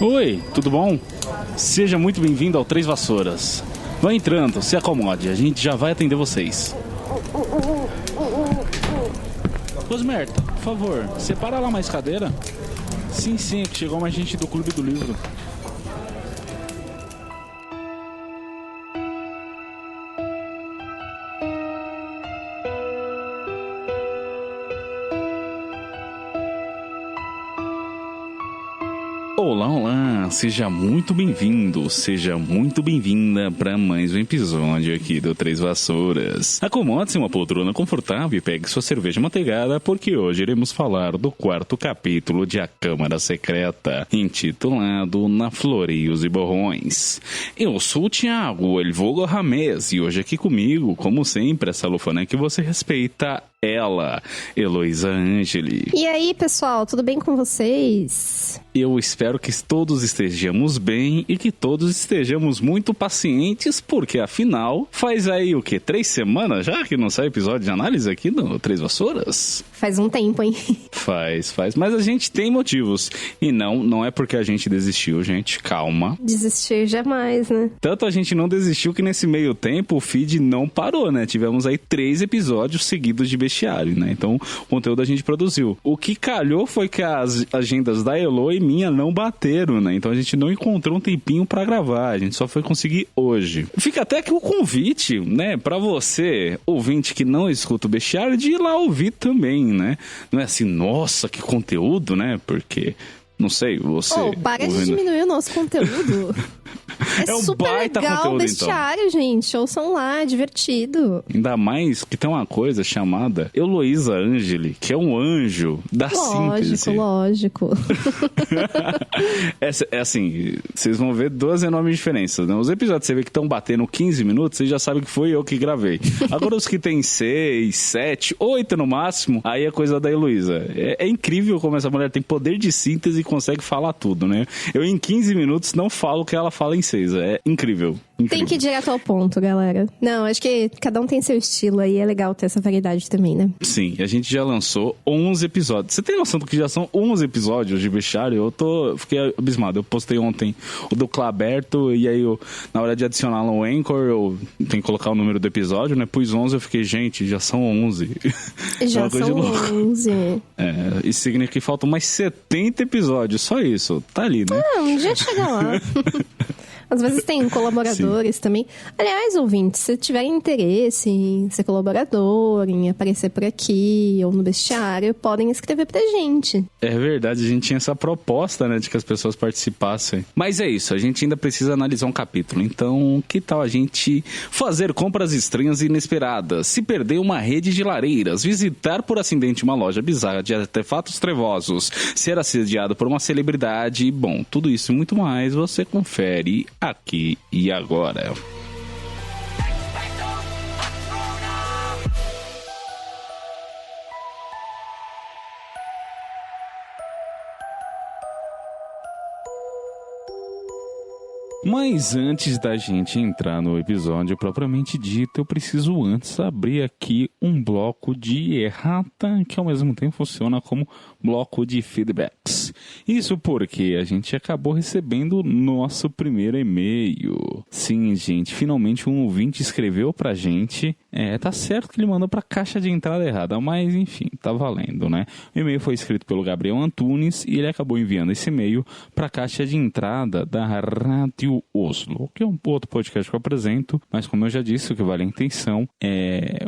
Oi, tudo bom? Seja muito bem-vindo ao Três Vassouras. Vá entrando, se acomode, a gente já vai atender vocês. Rosmerta, por favor, separa lá mais cadeira. Sim, é que chegou mais gente do Clube do Livro. Olá, seja muito bem-vindo, seja muito bem-vinda para mais um episódio aqui do Três Vassouras. Acomode-se em uma poltrona confortável e pegue sua cerveja manteigada, porque hoje iremos falar do quarto capítulo de A Câmara Secreta, intitulado Na Floreios e Borrões. Eu sou o Thiago, el vulgo Ramês, e hoje aqui comigo, como sempre, essa lufana que você respeita, ela, Heloísa Angeli. E aí, pessoal, tudo bem com vocês? Eu espero que todos estejamos bem e que todos estejamos muito pacientes, porque afinal, faz aí o quê? 3 semanas já que não sai episódio de análise aqui no Três Vassouras? Faz um tempo, hein? Faz. Mas a gente tem motivos. E não é porque a gente desistiu, gente. Calma. Desistir jamais, né? Tanto a gente não desistiu que nesse meio tempo o feed não parou, né? Tivemos aí 3 episódios seguidos de bestiário, né? Então, o conteúdo a gente produziu. O que calhou foi que as agendas da Elo e minha não bateram, né? Então a gente não encontrou um tempinho pra gravar. A gente só foi conseguir hoje. Fica até aqui o convite, né? Pra você, ouvinte que não escuta o bestiário, de ir lá ouvir também, né? Não é assim, nossa, que conteúdo, né? Porque... não sei, você... para de diminuir o nosso conteúdo. É um super baita legal o conteúdo, bestiário, então. gente. Ouçam lá, é divertido. Ainda mais que tem uma coisa chamada Heloísa Angeli, que é um anjo da síntese. Lógico. É assim, vocês vão ver 2 enormes diferenças, né? Os episódios que você vê que estão batendo 15 minutos, você já sabe que foi eu que gravei. Agora os que tem 6, 7, 8 no máximo, aí é coisa da Heloísa. É incrível como essa mulher tem poder de síntese e consegue falar tudo, né? Eu em 15 minutos não falo o que ela fala em 6. É incrível. Tem que ir direto ao ponto, galera. Não, acho que cada um tem seu estilo aí, é legal ter essa variedade também, né? Sim, a gente já lançou 11 episódios. Você tem noção do que já são 11 episódios de bestiário? Fiquei abismado. Eu postei ontem o do Claberto e aí na hora de adicionar no Anchor, eu tenho que colocar o número do episódio, né? Pus 11, eu fiquei, gente, já são 11. Já são 11. Isso significa que faltam mais 70 episódios, só isso. Tá ali, né? Um dia chega lá. Às vezes tem colaboradores também. Aliás, ouvintes, se tiverem interesse em ser colaborador, em aparecer por aqui ou no bestiário, podem escrever pra gente. É verdade, a gente tinha essa proposta, né, de que as pessoas participassem. Mas é isso, a gente ainda precisa analisar um capítulo. Então, que tal a gente fazer compras estranhas e inesperadas, se perder uma rede de lareiras, visitar por acidente uma loja bizarra de artefatos trevosos, ser assediado por uma celebridade, bom, tudo isso e muito mais você confere aqui e agora. Mas antes da gente entrar no episódio propriamente dito, eu preciso antes abrir aqui um bloco de errata que ao mesmo tempo funciona como bloco de feedbacks. Isso porque a gente acabou recebendo o nosso primeiro e-mail. Sim, gente, finalmente um ouvinte escreveu pra gente. Tá certo que ele mandou pra caixa de entrada errada, mas enfim, tá valendo, né? O e-mail foi escrito pelo Gabriel Antunes e ele acabou enviando esse e-mail pra caixa de entrada da Rádio Oslo, que é um outro podcast que eu apresento, mas como eu já disse, o que vale a intenção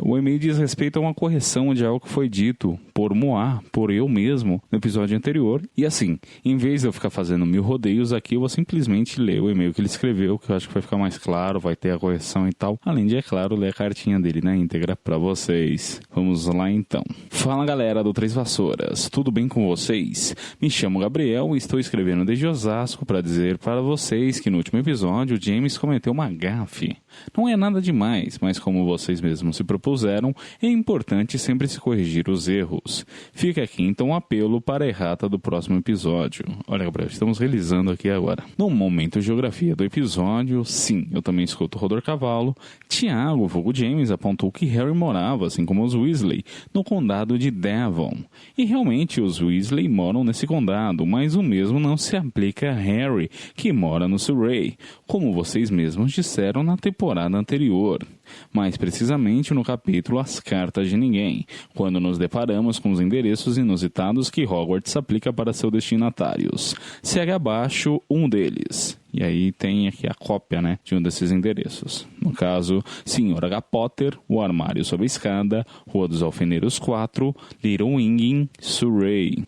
o e-mail diz respeito a uma correção de algo que foi dito por Moá, por eu mesmo, no episódio anterior, e assim, em vez de eu ficar fazendo 1000 rodeios aqui, eu vou simplesmente ler o e-mail que ele escreveu, que eu acho que vai ficar mais claro, vai ter a correção e tal, além de, é claro, ler a cartinha dele na íntegra pra vocês. Vamos lá então. Fala galera do Três Vassouras, tudo bem com vocês? Me chamo Gabriel e estou escrevendo desde Osasco para dizer para vocês que no último último episódio, James cometeu uma gafe. Não é nada demais, mas como vocês mesmos se propuseram, é importante sempre se corrigir os erros. Fica aqui então um apelo para a errata do próximo episódio. Olha, Gabriel, estamos realizando aqui agora. No momento geografia do episódio, sim, eu também escuto o Rodor Cavalo. Tiago, vulgo James, apontou que Harry morava, assim como os Weasley, no condado de Devon. E realmente os Weasley moram nesse condado, mas o mesmo não se aplica a Harry, que mora no Surrey, como vocês mesmos disseram na temporada anterior. Mais precisamente no capítulo As Cartas de Ninguém, quando nos deparamos com os endereços inusitados que Hogwarts aplica para seus destinatários. Segue abaixo um deles. E aí tem aqui a cópia, né, de um desses endereços. No caso, Sr. H. Potter, o armário sob a escada, Rua dos Alfeneiros 4, Little Winging, Surrey.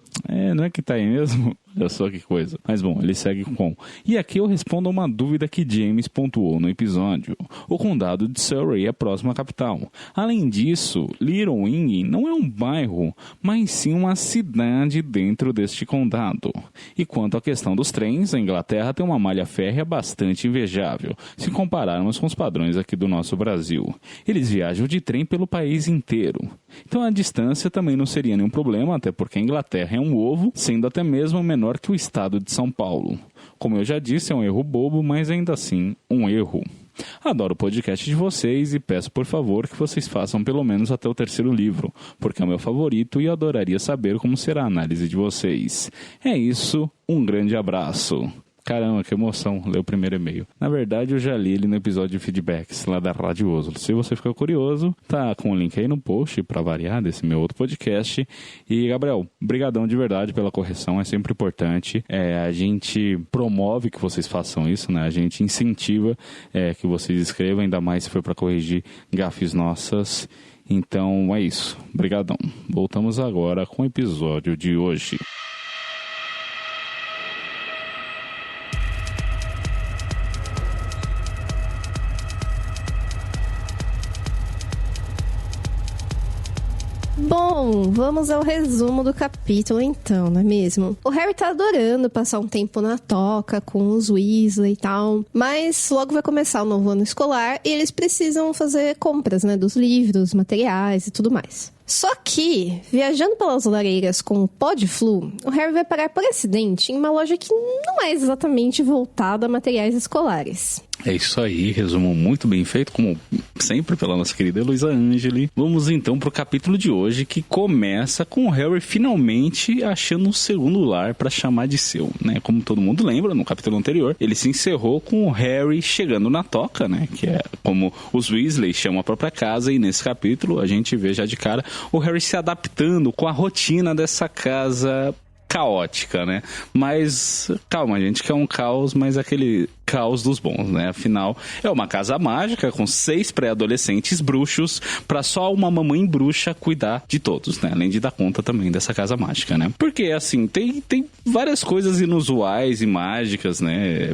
Não é que tá aí mesmo? Olha só que coisa. Mas bom, ele segue com: e aqui eu respondo a uma dúvida que James pontuou no episódio. O condado de Surrey é próximo à capital. Além disso, Little Winging não é um bairro, mas sim uma cidade dentro deste condado. E quanto à questão dos trens, a Inglaterra tem uma malha férrea bastante invejável, se compararmos com os padrões aqui do nosso Brasil. Eles viajam de trem pelo país inteiro. Então a distância também não seria nenhum problema, até porque a Inglaterra é um ovo, sendo até mesmo menor que o estado de São Paulo. Como eu já disse, é um erro bobo, mas ainda assim um erro. Adoro o podcast de vocês e peço por favor que vocês façam pelo menos até o 3º livro, porque é o meu favorito e adoraria saber como será a análise de vocês. É isso, um grande abraço. Caramba, que emoção ler o primeiro e-mail. Na verdade, eu já li ele no episódio de feedbacks lá da Radioso. Se você ficou curioso, tá com o link aí no post para variar desse meu outro podcast. E, Gabriel, brigadão de verdade pela correção, é sempre importante. A gente promove que vocês façam isso, né? A gente incentiva que vocês escrevam, ainda mais se for para corrigir gafes nossas. Então, é isso. Brigadão. Voltamos agora com o episódio de hoje. Bom, vamos ao resumo do capítulo então, não é mesmo? O Harry tá adorando passar um tempo na toca com os Weasley e tal, mas logo vai começar o novo ano escolar e eles precisam fazer compras, né, dos livros, materiais e tudo mais. Só que, viajando pelas lareiras com o pó de flu, o Harry vai parar por acidente em uma loja que não é exatamente voltada a materiais escolares. É isso aí, resumo muito bem feito, como sempre pela nossa querida Heloísa Angeli. Vamos então pro capítulo de hoje, que começa com o Harry finalmente achando um segundo lar para chamar de seu, né? Como todo mundo lembra, no capítulo anterior, ele se encerrou com o Harry chegando na toca, né? Que é como os Weasley chamam a própria casa, e nesse capítulo a gente vê já de cara o Harry se adaptando com a rotina dessa casa caótica, né? Mas calma, gente, que é um caos, mas aquele caos dos bons, né? Afinal, é uma casa mágica com 6 pré-adolescentes bruxos pra só uma mamãe bruxa cuidar de todos, né? Além de dar conta também dessa casa mágica, né? Porque, assim, tem várias coisas inusuais e mágicas, né?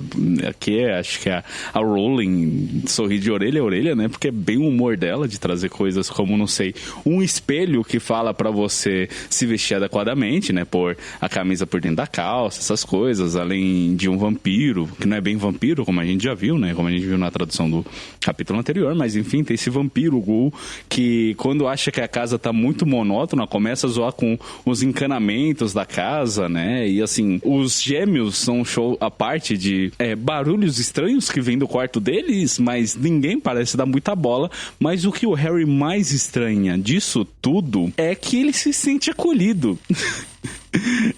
Aqui acho que a Rowling sorri de orelha a orelha, né? Porque é bem o humor dela de trazer coisas como, não sei, um espelho que fala pra você se vestir adequadamente, né? Pôr a camisa por dentro da calça, essas coisas, além de um vampiro, que não é bem vampiro, como a gente já viu, né? Como a gente viu na tradução do capítulo anterior, mas enfim, tem esse vampiro, o Ghoul, que quando acha que a casa tá muito monótona, começa a zoar com os encanamentos da casa, né? E assim, os gêmeos são um show à parte de barulhos estranhos que vêm do quarto deles, mas ninguém parece dar muita bola. Mas o que o Harry mais estranha disso tudo é que ele se sente acolhido.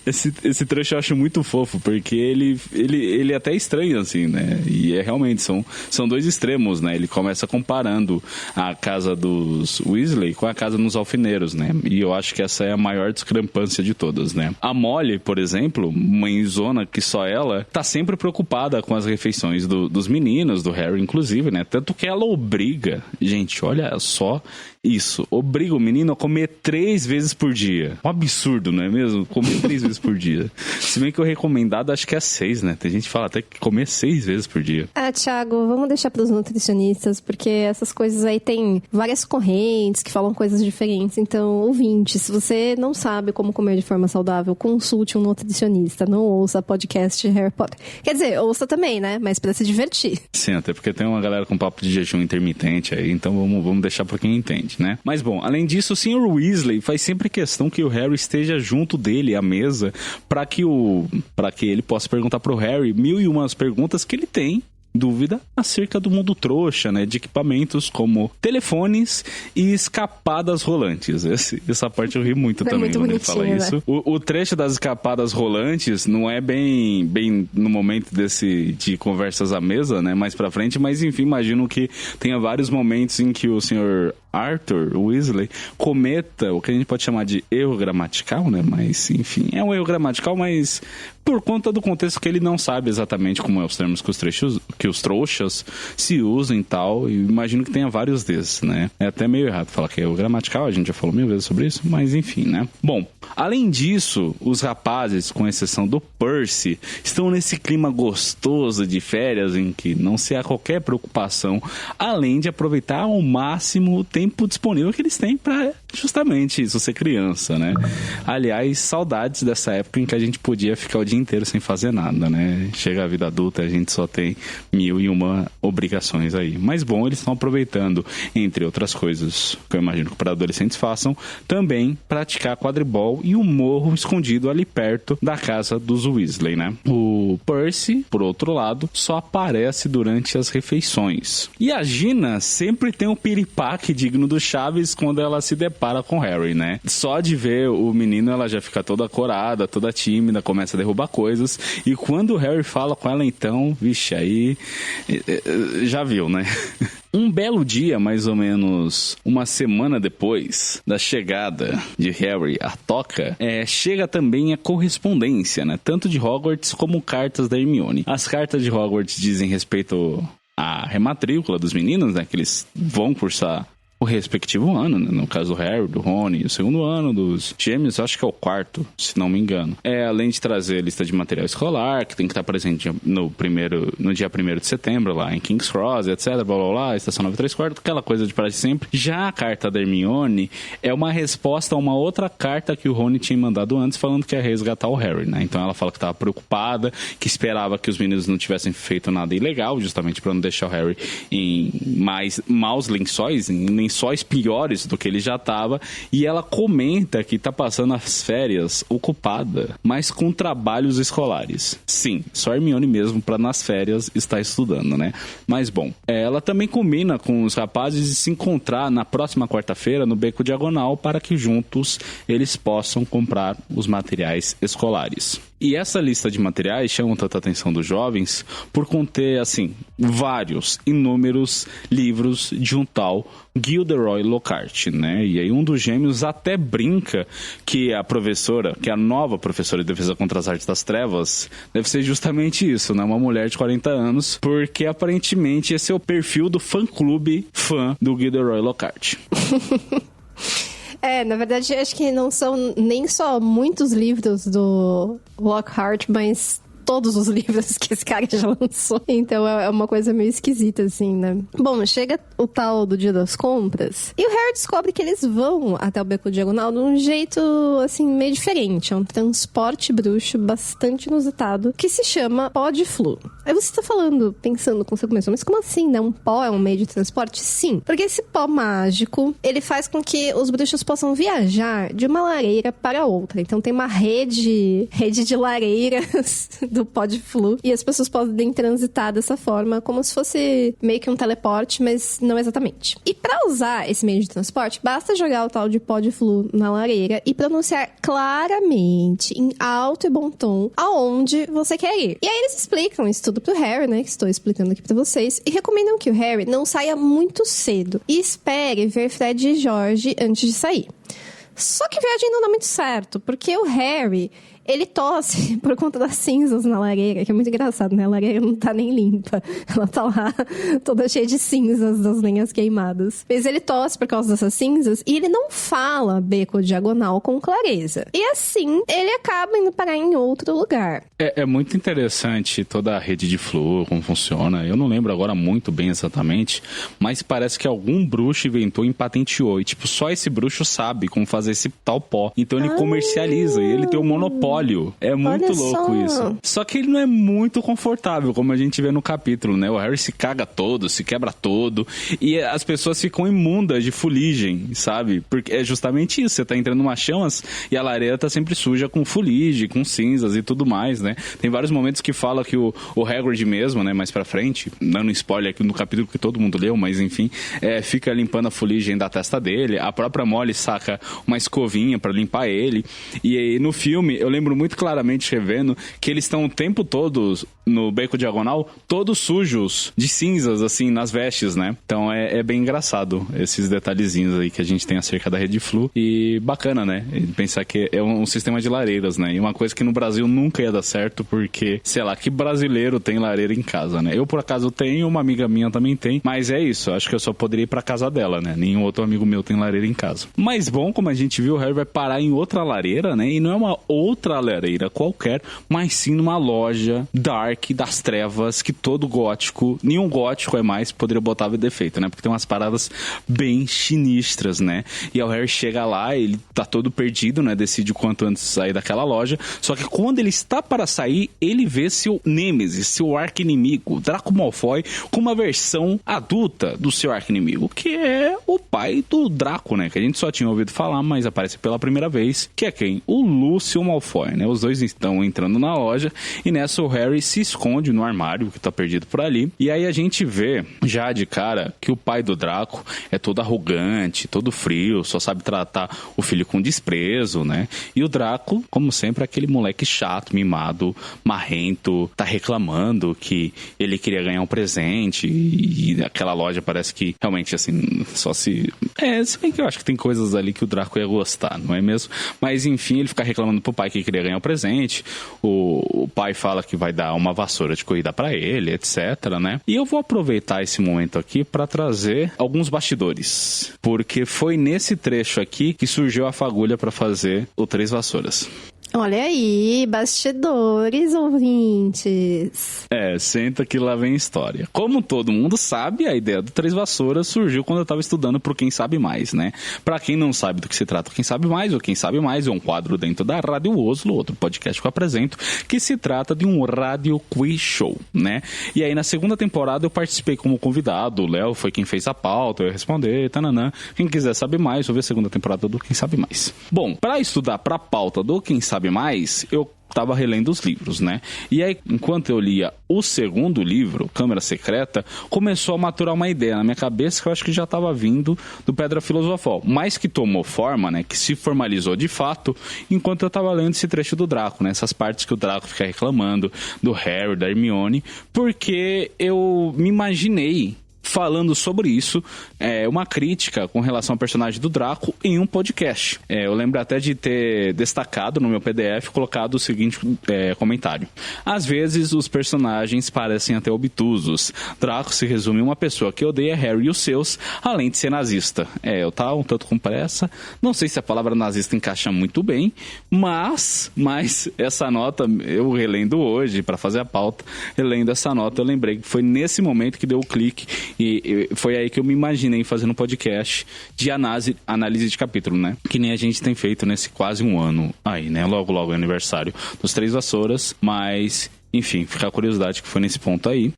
Esse trecho eu acho muito fofo, porque ele até é estranho, assim, né? E realmente, são dois extremos, né? Ele começa comparando a casa dos Weasley com a casa dos Alfeneiros, né? E eu acho que essa é a maior discrepância de todas, né? A Molly, por exemplo, mãezona que só ela, tá sempre preocupada com as refeições dos meninos, do Harry, inclusive, né? Tanto que ela obriga, gente, olha só isso, obriga o menino a comer 3 vezes por dia. Um absurdo, não é mesmo? Comer 3 vezes vezes por dia. Se bem que o recomendado acho que é 6, né? Tem gente que fala até que comer 6 vezes por dia. Thiago, vamos deixar pros nutricionistas, porque essas coisas aí tem várias correntes que falam coisas diferentes. Então, ouvinte, se você não sabe como comer de forma saudável, consulte um nutricionista. Não ouça podcast Harry Potter. Quer dizer, ouça também, né? Mas pra se divertir. Sim, até porque tem uma galera com papo de jejum intermitente aí, então vamos deixar pra quem entende, né? Mas bom, além disso, o Sr. Weasley faz sempre questão que o Harry esteja junto dele à mesa pra que ele possa perguntar pro Harry 1001 perguntas que ele tem dúvida acerca do mundo trouxa, né? De equipamentos como telefones e escapadas rolantes. Essa parte eu ri muito também quando ele fala isso. O trecho das escapadas rolantes não é bem no momento de conversas à mesa, né? Mais pra frente, mas enfim, imagino que tenha vários momentos em que o senhor Arthur Weasley cometa o que a gente pode chamar de erro gramatical, né? Mas, enfim, é um erro gramatical, mas por conta do contexto que ele não sabe exatamente como é os termos que os trouxas se usam e tal, e imagino que tenha vários desses, né? É até meio errado falar que é erro gramatical, a gente já falou 1000 vezes sobre isso, mas enfim, né? Bom, além disso, os rapazes, com exceção do Percy, estão nesse clima gostoso de férias em que não se há qualquer preocupação, além de aproveitar ao máximo o tempo disponível que eles têm para justamente isso, ser criança, né? Aliás, saudades dessa época em que a gente podia ficar o dia inteiro sem fazer nada, né? Chega a vida adulta, a gente só tem 1001 obrigações aí. Mas bom, eles estão aproveitando, entre outras coisas que eu imagino que para adolescentes façam, também praticar quadribol e o morro escondido ali perto da casa dos Weasley, né? O Percy, por outro lado, só aparece durante as refeições. E a Gina sempre tem um piripaque digno do Chaves quando ela se depara com Harry, né? Só de ver o menino, ela já fica toda corada, toda tímida, começa a derrubar coisas. E quando o Harry fala com ela, então, vixe, aí já viu, né? Um belo dia, mais ou menos uma semana depois da chegada de Harry à toca, chega também a correspondência, né? Tanto de Hogwarts como cartas da Hermione. As cartas de Hogwarts dizem respeito à rematrícula dos meninos, né? Que eles vão cursar o respectivo ano, né? No caso do Harry, do Rony, o segundo ano dos Gêmeos, acho que é o quarto, se não me engano. Além de trazer a lista de material escolar, que tem que estar presente no dia 1º de setembro, lá em King's Cross, etc, blá blá blá, estação 934, aquela coisa de praxe sempre. Já a carta da Hermione é uma resposta a uma outra carta que o Rony tinha mandado antes, falando que ia resgatar o Harry, né? Então ela fala que estava preocupada, que esperava que os meninos não tivessem feito nada ilegal, justamente para não deixar o Harry em maus lençóis, em lençóis piores do que ele já estava, e ela comenta que está passando as férias ocupada, mas com trabalhos escolares. Sim, só a Hermione mesmo para nas férias estar estudando, né? Mas bom, ela também combina com os rapazes de se encontrar na próxima quarta-feira no Beco Diagonal para que juntos eles possam comprar os materiais escolares. E essa lista de materiais chama tanta atenção dos jovens por conter, assim, vários, inúmeros livros de um tal Gilderoy Lockhart, né? E aí um dos gêmeos até brinca que a nova professora de defesa contra as artes das trevas deve ser justamente isso, né? Uma mulher de 40 anos, porque aparentemente esse é o perfil do fã-clube fã do Gilderoy Lockhart. Na verdade, acho que não são nem só muitos livros do Lockhart, mas todos os livros que esse cara já lançou. Então é uma coisa meio esquisita, assim, né? Bom, chega o tal do dia das compras e o Harry descobre que eles vão até o Beco Diagonal de um jeito, assim, meio diferente. É um transporte bruxo bastante inusitado que se chama pó de flu. Aí você tá pensando com seu começo, mas como assim, né? Um pó é um meio de transporte? Sim, porque esse pó mágico, ele faz com que os bruxos possam viajar de uma lareira para outra. Então tem uma rede de lareiras do pó de flu, e as pessoas podem transitar dessa forma, como se fosse meio que um teleporte, mas não exatamente. E pra usar esse meio de transporte, basta jogar o tal de pó de flu na lareira e pronunciar claramente, em alto e bom tom, aonde você quer ir. E aí eles explicam isso tudo pro Harry, né, que estou explicando aqui pra vocês, e recomendam que o Harry não saia muito cedo e espere ver Fred e George antes de sair. Só que a viagem não dá muito certo, porque o Harry, ele tosse por conta das cinzas na lareira, que é muito engraçado, né? A lareira não tá nem limpa. Ela tá lá toda cheia de cinzas das lenhas queimadas. Mas ele tosse por causa dessas cinzas e ele não fala beco diagonal com clareza. E assim, ele acaba indo parar em outro lugar. É muito interessante toda a rede de flúor, como funciona. Eu não lembro agora muito bem exatamente, mas parece que algum bruxo inventou e patenteou. E, tipo, só esse bruxo sabe como fazer esse tal pó. Então ele comercializa e ele tem um monopólio. É muito louco isso. Só que ele não é muito confortável, como a gente vê no capítulo, né? O Harry se caga todo, se quebra todo. E as pessoas ficam imundas de fuligem, sabe? Porque é justamente isso. Você tá entrando numa chamas e a lareira tá sempre suja com fuligem, com cinzas e tudo mais, né? Tem vários momentos que fala que o Hagrid mesmo, né? Mais pra frente, dando spoiler aqui no capítulo que todo mundo leu, mas enfim, fica limpando a fuligem da testa dele. A própria Molly saca uma escovinha pra limpar ele. E aí, no filme, eu lembro muito claramente, revendo, que eles estão o tempo todo no beco diagonal, todos sujos de cinzas, assim, nas vestes, né? Então é bem engraçado esses detalhezinhos aí que a gente tem acerca da rede Flu. E bacana, né? Pensar que é um sistema de lareiras, né? E uma coisa que no Brasil nunca ia dar certo, porque, sei lá, que brasileiro tem lareira em casa, né? Eu, por acaso, tenho, uma amiga minha também tem, mas é isso, acho que eu só poderia ir pra casa dela, né? Nenhum outro amigo meu tem lareira em casa. Mas bom, como a gente viu, o Harry vai parar em outra lareira, né? E não é uma outra lareira qualquer, mas sim numa loja dark das trevas, que todo gótico, nenhum gótico é mais, poderia botar defeito, né? Porque tem umas paradas bem sinistras, né? E o Harry chega lá, ele tá todo perdido, né? Decide o quanto antes sair daquela loja, só que quando ele está para sair, ele vê seu nêmesis, seu arqui-inimigo, Draco Malfoy, com uma versão adulta do seu arqui-inimigo, que é o pai do Draco, né? Que a gente só tinha ouvido falar, mas aparece pela primeira vez, que é quem? O Lúcio Malfoy, né? Os dois estão entrando na loja e nessa o Harry se esconde no armário, que tá perdido por ali, e aí a gente vê, já de cara, que o pai do Draco é todo arrogante, todo frio, só sabe tratar o filho com desprezo, né? E o Draco, como sempre, é aquele moleque chato, mimado, marrento, tá reclamando que ele queria ganhar um presente e aquela loja parece que realmente, assim, só se... se bem que eu acho que tem coisas ali que o Draco ia gostar, não é mesmo? Mas enfim, ele fica reclamando pro pai que queria ganhar um presente, o pai fala que vai dar uma vassoura de corrida pra ele, etc, né? E eu vou aproveitar esse momento aqui pra trazer alguns bastidores, porque foi nesse trecho aqui que surgiu a fagulha pra fazer o Três Vassouras. Olha aí, bastidores, ouvintes. Senta que lá vem história. Como todo mundo sabe, a ideia do Três Vassouras surgiu quando eu tava estudando pro Quem Sabe Mais, né? Pra quem não sabe do que se trata Quem Sabe Mais, ou Quem Sabe Mais é um quadro dentro da Rádio Oslo, outro podcast que eu apresento, que se trata de um rádio quiz show, né? E aí na segunda temporada eu participei como convidado, o Léo foi quem fez a pauta, eu ia responder, tananã. Quem quiser saber mais, ouve a segunda temporada do Quem Sabe Mais. Bom, pra estudar pra pauta do Quem Sabe Mais, eu estava relendo os livros, né? E aí, enquanto eu lia o segundo livro, Câmara Secreta, começou a maturar uma ideia na minha cabeça que eu acho que já estava vindo do Pedra Filosofal, mas que tomou forma, né? Que se formalizou de fato enquanto eu estava lendo esse trecho do Draco, né? Essas partes que o Draco fica reclamando, do Harry, da Hermione, porque eu me imaginei falando sobre isso, uma crítica com relação ao personagem do Draco em um podcast. Eu lembro até de ter destacado no meu PDF, colocado o seguinte comentário. Às vezes, os personagens parecem até obtusos. Draco se resume em uma pessoa que odeia Harry e os seus, além de ser nazista. Eu tava um tanto com pressa, não sei se a palavra nazista encaixa muito bem, mas essa nota, eu relendo hoje, para fazer a pauta, relendo essa nota, eu lembrei que foi nesse momento que deu o clique. E foi aí que eu me imaginei fazendo um podcast de análise de capítulo, né? Que nem a gente tem feito nesse quase um ano aí, né? Logo é aniversário dos Três Vassouras. Mas, enfim, fica a curiosidade que foi nesse ponto aí.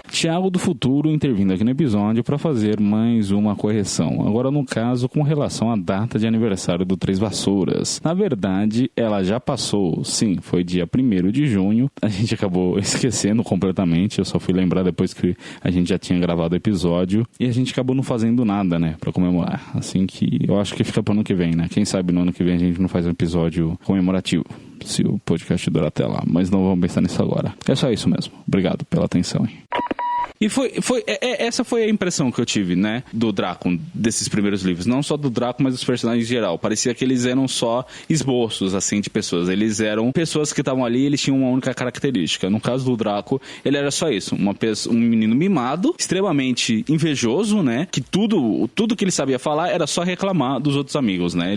Thiago do Futuro intervindo aqui no episódio para fazer mais uma correção. Agora, no caso, com relação à data de aniversário do Três Vassouras. Na verdade, ela já passou, sim, foi dia 1º de junho. A gente acabou esquecendo completamente, eu só fui lembrar depois que a gente já tinha gravado o episódio. E a gente acabou não fazendo nada, né, para comemorar. Assim que eu acho que fica para o ano que vem, né? Quem sabe no ano que vem a gente não faz um episódio comemorativo, se o podcast durar até lá. Mas não vamos pensar nisso agora. É só isso mesmo. Obrigado pela atenção, hein? E essa foi a impressão que eu tive, né, do Draco, desses primeiros livros. Não só do Draco, mas dos personagens em geral. Parecia que eles eram só esboços, assim, de pessoas. Eles eram pessoas que estavam ali e eles tinham uma única característica. No caso do Draco, ele era só isso. Um menino mimado, extremamente invejoso, né, que tudo que ele sabia falar era só reclamar dos outros amigos, né.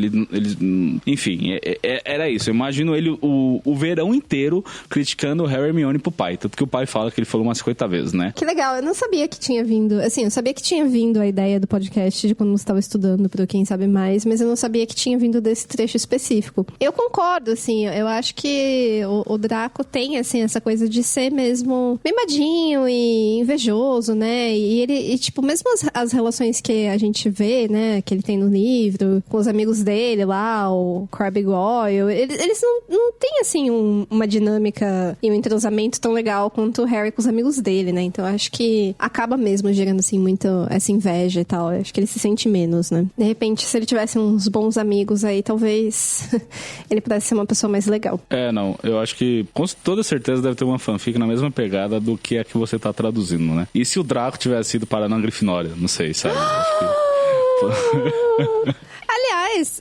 Enfim, era isso. Eu imagino ele o verão inteiro criticando o Harry e Hermione pro pai. Tanto que o pai fala que ele falou umas 50 vezes, né. Que legal. Eu não sabia que tinha vindo... Assim, eu sabia que tinha vindo a ideia do podcast de quando você estava estudando pro Quem Sabe Mais, mas eu não sabia que tinha vindo desse trecho específico. Eu concordo, assim, eu acho que o Draco tem, assim, essa coisa de ser mesmo mimadinho e invejoso, né? E tipo, mesmo as relações que a gente vê, né, que ele tem no livro, com os amigos dele lá, o Crabbe e Goyle, eles não têm, assim, uma dinâmica e um entrosamento tão legal quanto o Harry com os amigos dele, né? Então eu acho que acaba mesmo gerando, assim, muito essa inveja e tal. Eu acho que ele se sente menos, né? De repente, se ele tivesse uns bons amigos aí, talvez ele pudesse ser uma pessoa mais legal. Não. Eu acho que, com toda certeza, deve ter uma fanfic na mesma pegada do que a que você tá traduzindo, né? E se o Draco tivesse ido parar na Grifinória? Não sei, sabe? Acho que... Aliás,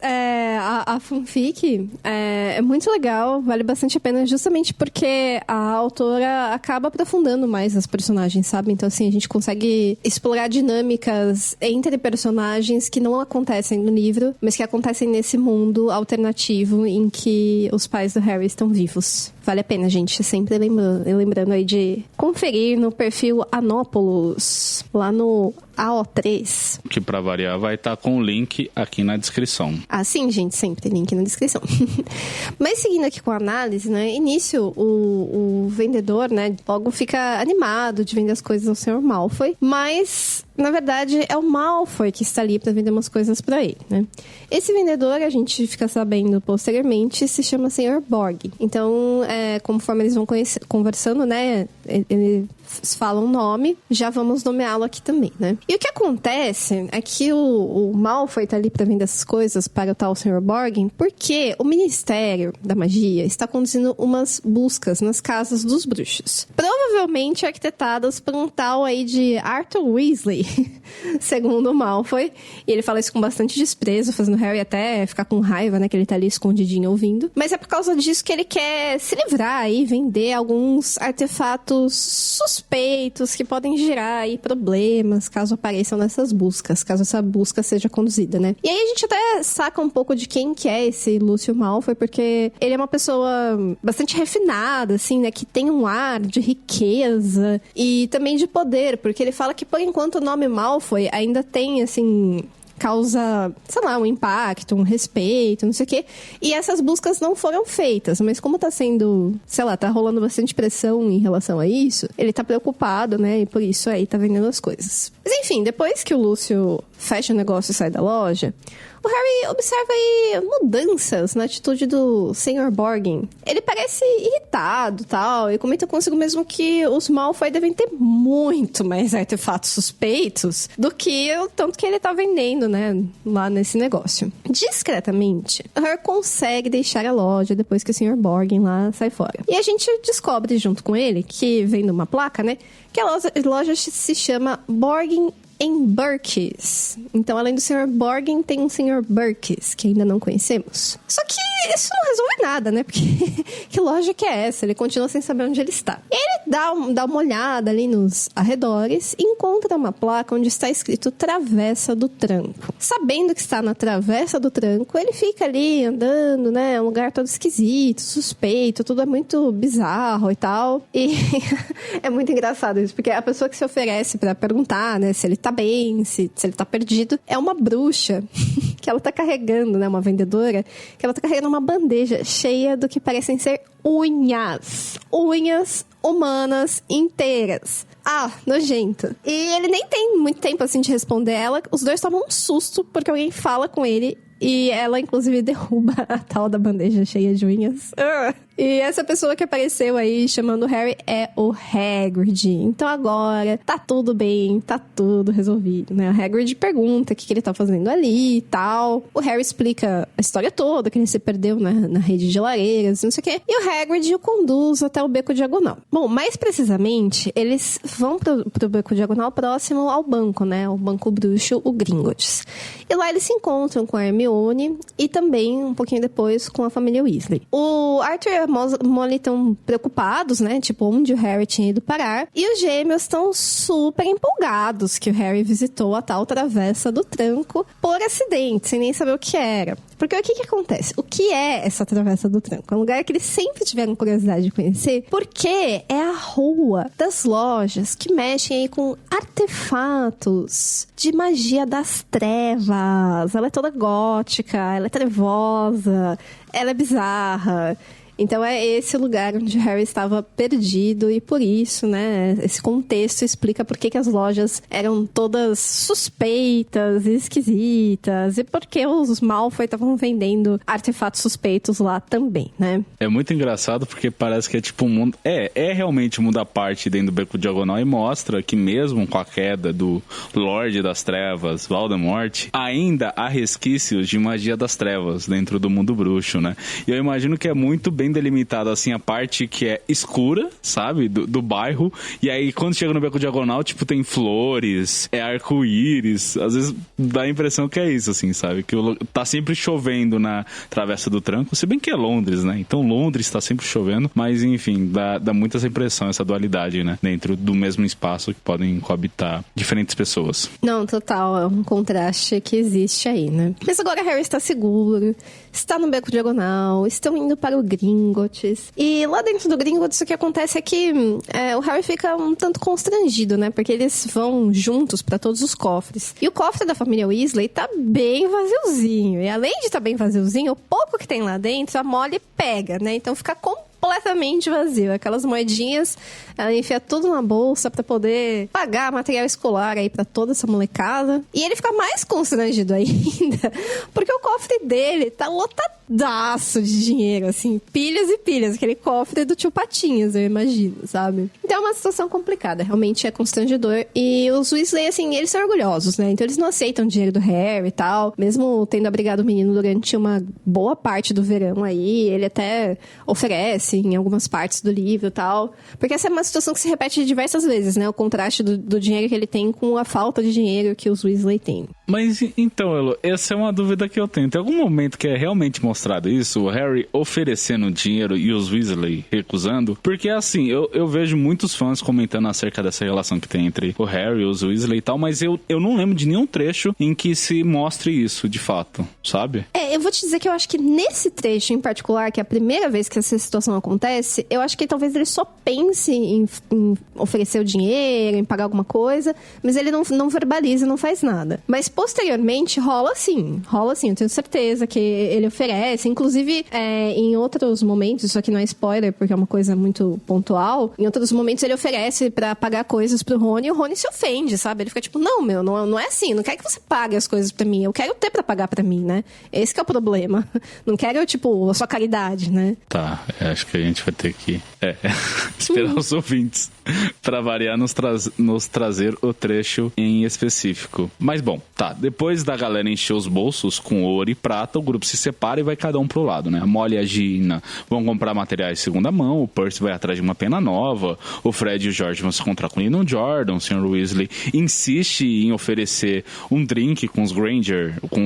a fanfic é muito legal, vale bastante a pena, justamente porque a autora acaba aprofundando mais as personagens, sabe? Então, assim, a gente consegue explorar dinâmicas entre personagens que não acontecem no livro, mas que acontecem nesse mundo alternativo em que os pais do Harry estão vivos. Vale a pena, gente, sempre lembrando aí de conferir no perfil Anópolis, lá no AO3. Que pra variar vai estar com o link aqui na descrição. Ah, sim, gente, sempre link na descrição. Mas seguindo aqui com a análise, né, início o vendedor, né, logo fica animado de vender as coisas ao Sr. Malfoy, mas na verdade é o Malfoy que está ali para vender umas coisas para ele, né. Esse vendedor, a gente fica sabendo posteriormente, se chama Sr. Borg. Então, conforme eles vão conversando, né, eles falam o nome, já vamos nomeá-lo aqui também, né. E o que acontece é que o Malfoy tá ali para vender essas coisas para o tal Sr. Borg, porque o Ministério da Magia está conduzindo umas buscas nas casas dos bruxos. Provavelmente arquitetadas por um tal aí de Arthur Weasley, segundo o Malfoy. E ele fala isso com bastante desprezo, fazendo o Harry até ficar com raiva, né, que ele tá ali escondidinho ouvindo. Mas é por causa disso que ele quer se livrar e vender alguns artefatos suspeitos que podem gerar aí problemas caso apareçam nessas buscas, caso essa busca seja conduzida, né? E aí a gente até saca um pouco de quem que é esse Lúcio Malfoy, porque ele é uma pessoa bastante refinada, assim, né, que tem um ar de riqueza e também de poder, porque ele fala que por enquanto o nome Malfoy ainda tem, assim, causa, sei lá, um impacto, um respeito, não sei o quê. E essas buscas não foram feitas, mas como tá sendo, sei lá, tá rolando bastante pressão em relação a isso, ele tá preocupado, né, e por isso aí tá vendendo as coisas. Mas enfim, depois que o Lúcio fecha o negócio e sai da loja, o Harry observa aí mudanças na atitude do Sr. Borgin. Ele parece irritado e tal, e comenta consigo mesmo que os Malfoy devem ter muito mais artefatos suspeitos do que o tanto que ele tá vendendo, né, lá nesse negócio. Discretamente, o Harry consegue deixar a loja depois que o Sr. Borgin lá sai fora. E a gente descobre junto com ele, que vem numa placa, né, que a loja se chama Borgin em Burkes. Então, além do Sr. Borgin, tem um Sr. Burkes, que ainda não conhecemos. Só que isso não resolve nada, né? Porque que loja que é essa? Ele continua sem saber onde ele está. E ele dá uma olhada ali nos arredores e encontra uma placa onde está escrito Travessa do Tranco. Sabendo que está na Travessa do Tranco, ele fica ali andando, né? É um lugar todo esquisito, suspeito, tudo é muito bizarro e tal. E é muito engraçado isso, porque a pessoa que se oferece pra perguntar, né, se ele tá bem, se ele tá perdido, é uma bruxa que ela tá carregando, né, uma vendedora, que ela tá carregando uma bandeja cheia do que parecem ser unhas humanas inteiras. Ah, nojento. E ele nem tem muito tempo, assim, de responder ela. Os dois tomam um susto porque alguém fala com ele e ela, inclusive, derruba a tal da bandeja cheia de unhas. E essa pessoa que apareceu aí chamando o Harry é o Hagrid. Então agora tá tudo bem, tá tudo resolvido, né? O Hagrid pergunta o que ele tá fazendo ali e tal. O Harry explica a história toda, que ele se perdeu na rede de lareiras, não sei o quê. E o Hagrid o conduz até o Beco Diagonal. Bom, mais precisamente, eles vão pro Beco Diagonal próximo ao banco, né? O Banco Bruxo, o Gringotts. E lá eles se encontram com a Hermione e também, um pouquinho depois, com a família Weasley. O Arthur e a Molly estão preocupados, né? Tipo, onde o Harry tinha ido parar. E os gêmeos estão super empolgados que o Harry visitou a tal Travessa do Tranco por acidente, sem nem saber o que era. Porque o que acontece? O que é essa Travessa do Tranco? É um lugar que eles sempre tiveram curiosidade de conhecer, porque é a rua das lojas que mexem aí com artefatos de magia das trevas. Ela é toda gótica, ela é trevosa, ela é bizarra. Então é esse lugar onde Harry estava perdido e por isso, né, esse contexto explica por que as lojas eram todas suspeitas e esquisitas e por que os Malfoy estavam vendendo artefatos suspeitos lá também, né? É muito engraçado porque parece que é tipo um mundo... É realmente um mundo à parte dentro do Beco Diagonal e mostra que mesmo com a queda do Lorde das Trevas, Voldemort, ainda há resquícios de magia das trevas dentro do mundo bruxo, né? E eu imagino que é muito bem delimitado, assim, a parte que é escura, sabe? Do bairro. E aí, quando chega no Beco Diagonal, tipo, tem flores, é arco-íris. Às vezes dá a impressão que é isso, assim, sabe? Que tá sempre chovendo na Travessa do Tranco. Se bem que é Londres, né? Então Londres tá sempre chovendo. Mas, enfim, dá muito essa impressão, essa dualidade, né? Dentro do mesmo espaço que podem coabitar diferentes pessoas. Não, total. É um contraste que existe aí, né? Mas agora Harry está seguro, está no Beco Diagonal, estão indo para o Gringotts. E lá dentro do Gringotts o que acontece é que o Harry fica um tanto constrangido, né? Porque eles vão juntos para todos os cofres. E o cofre da família Weasley tá bem vaziozinho. E além de estar bem vaziozinho, o pouco que tem lá dentro, a Molly pega, né? Então fica completamente vazio. Aquelas moedinhas, ela enfia tudo na bolsa pra poder pagar material escolar aí pra toda essa molecada. E ele fica mais constrangido ainda, porque o cofre dele tá lotadaço de dinheiro, assim, pilhas e pilhas. Aquele cofre do tio Patinhas, eu imagino, sabe? Então é uma situação complicada, realmente é constrangedor. E os Weasley, assim, eles são orgulhosos, né? Então eles não aceitam o dinheiro do Harry e tal, mesmo tendo abrigado o menino durante uma boa parte do verão aí, ele até oferece em algumas partes do livro e tal. Porque essa é uma situação que se repete diversas vezes, né? O contraste do dinheiro que ele tem com a falta de dinheiro que os Weasley têm. Mas então, Elo, essa é uma dúvida que eu tenho. Tem algum momento que é realmente mostrado isso? O Harry oferecendo dinheiro e os Weasley recusando? Porque assim, eu vejo muitos fãs comentando acerca dessa relação que tem entre o Harry e os Weasley e tal, mas eu não lembro de nenhum trecho em que se mostre isso, de fato, sabe? Eu vou te dizer que eu acho que nesse trecho em particular, que é a primeira vez que essa situação acontece, eu acho que talvez ele só pense em oferecer o dinheiro, em pagar alguma coisa, mas ele não verbaliza, não faz nada. Mas posteriormente rola sim, eu tenho certeza que ele oferece, inclusive em outros momentos, isso aqui não é spoiler porque é uma coisa muito pontual, em outros momentos ele oferece pra pagar coisas pro Rony e o Rony se ofende, sabe? Ele fica tipo, não é assim, não quero que você pague as coisas pra mim, eu quero ter pra pagar pra mim, né? Esse que é o problema. Não quero, tipo, a sua caridade, né? Tá, acho que a gente vai ter que esperar os ouvintes pra variar nos trazer o trecho em específico. Mas bom, tá, depois da galera encher os bolsos com ouro e prata, o grupo se separa e vai cada um pro lado, né? A Molly e a Gina vão comprar materiais de segunda mão, o Percy vai atrás de uma pena nova, o Fred e o George vão se encontrar com o Lino Jordan, o Sr. Weasley insiste em oferecer um drink com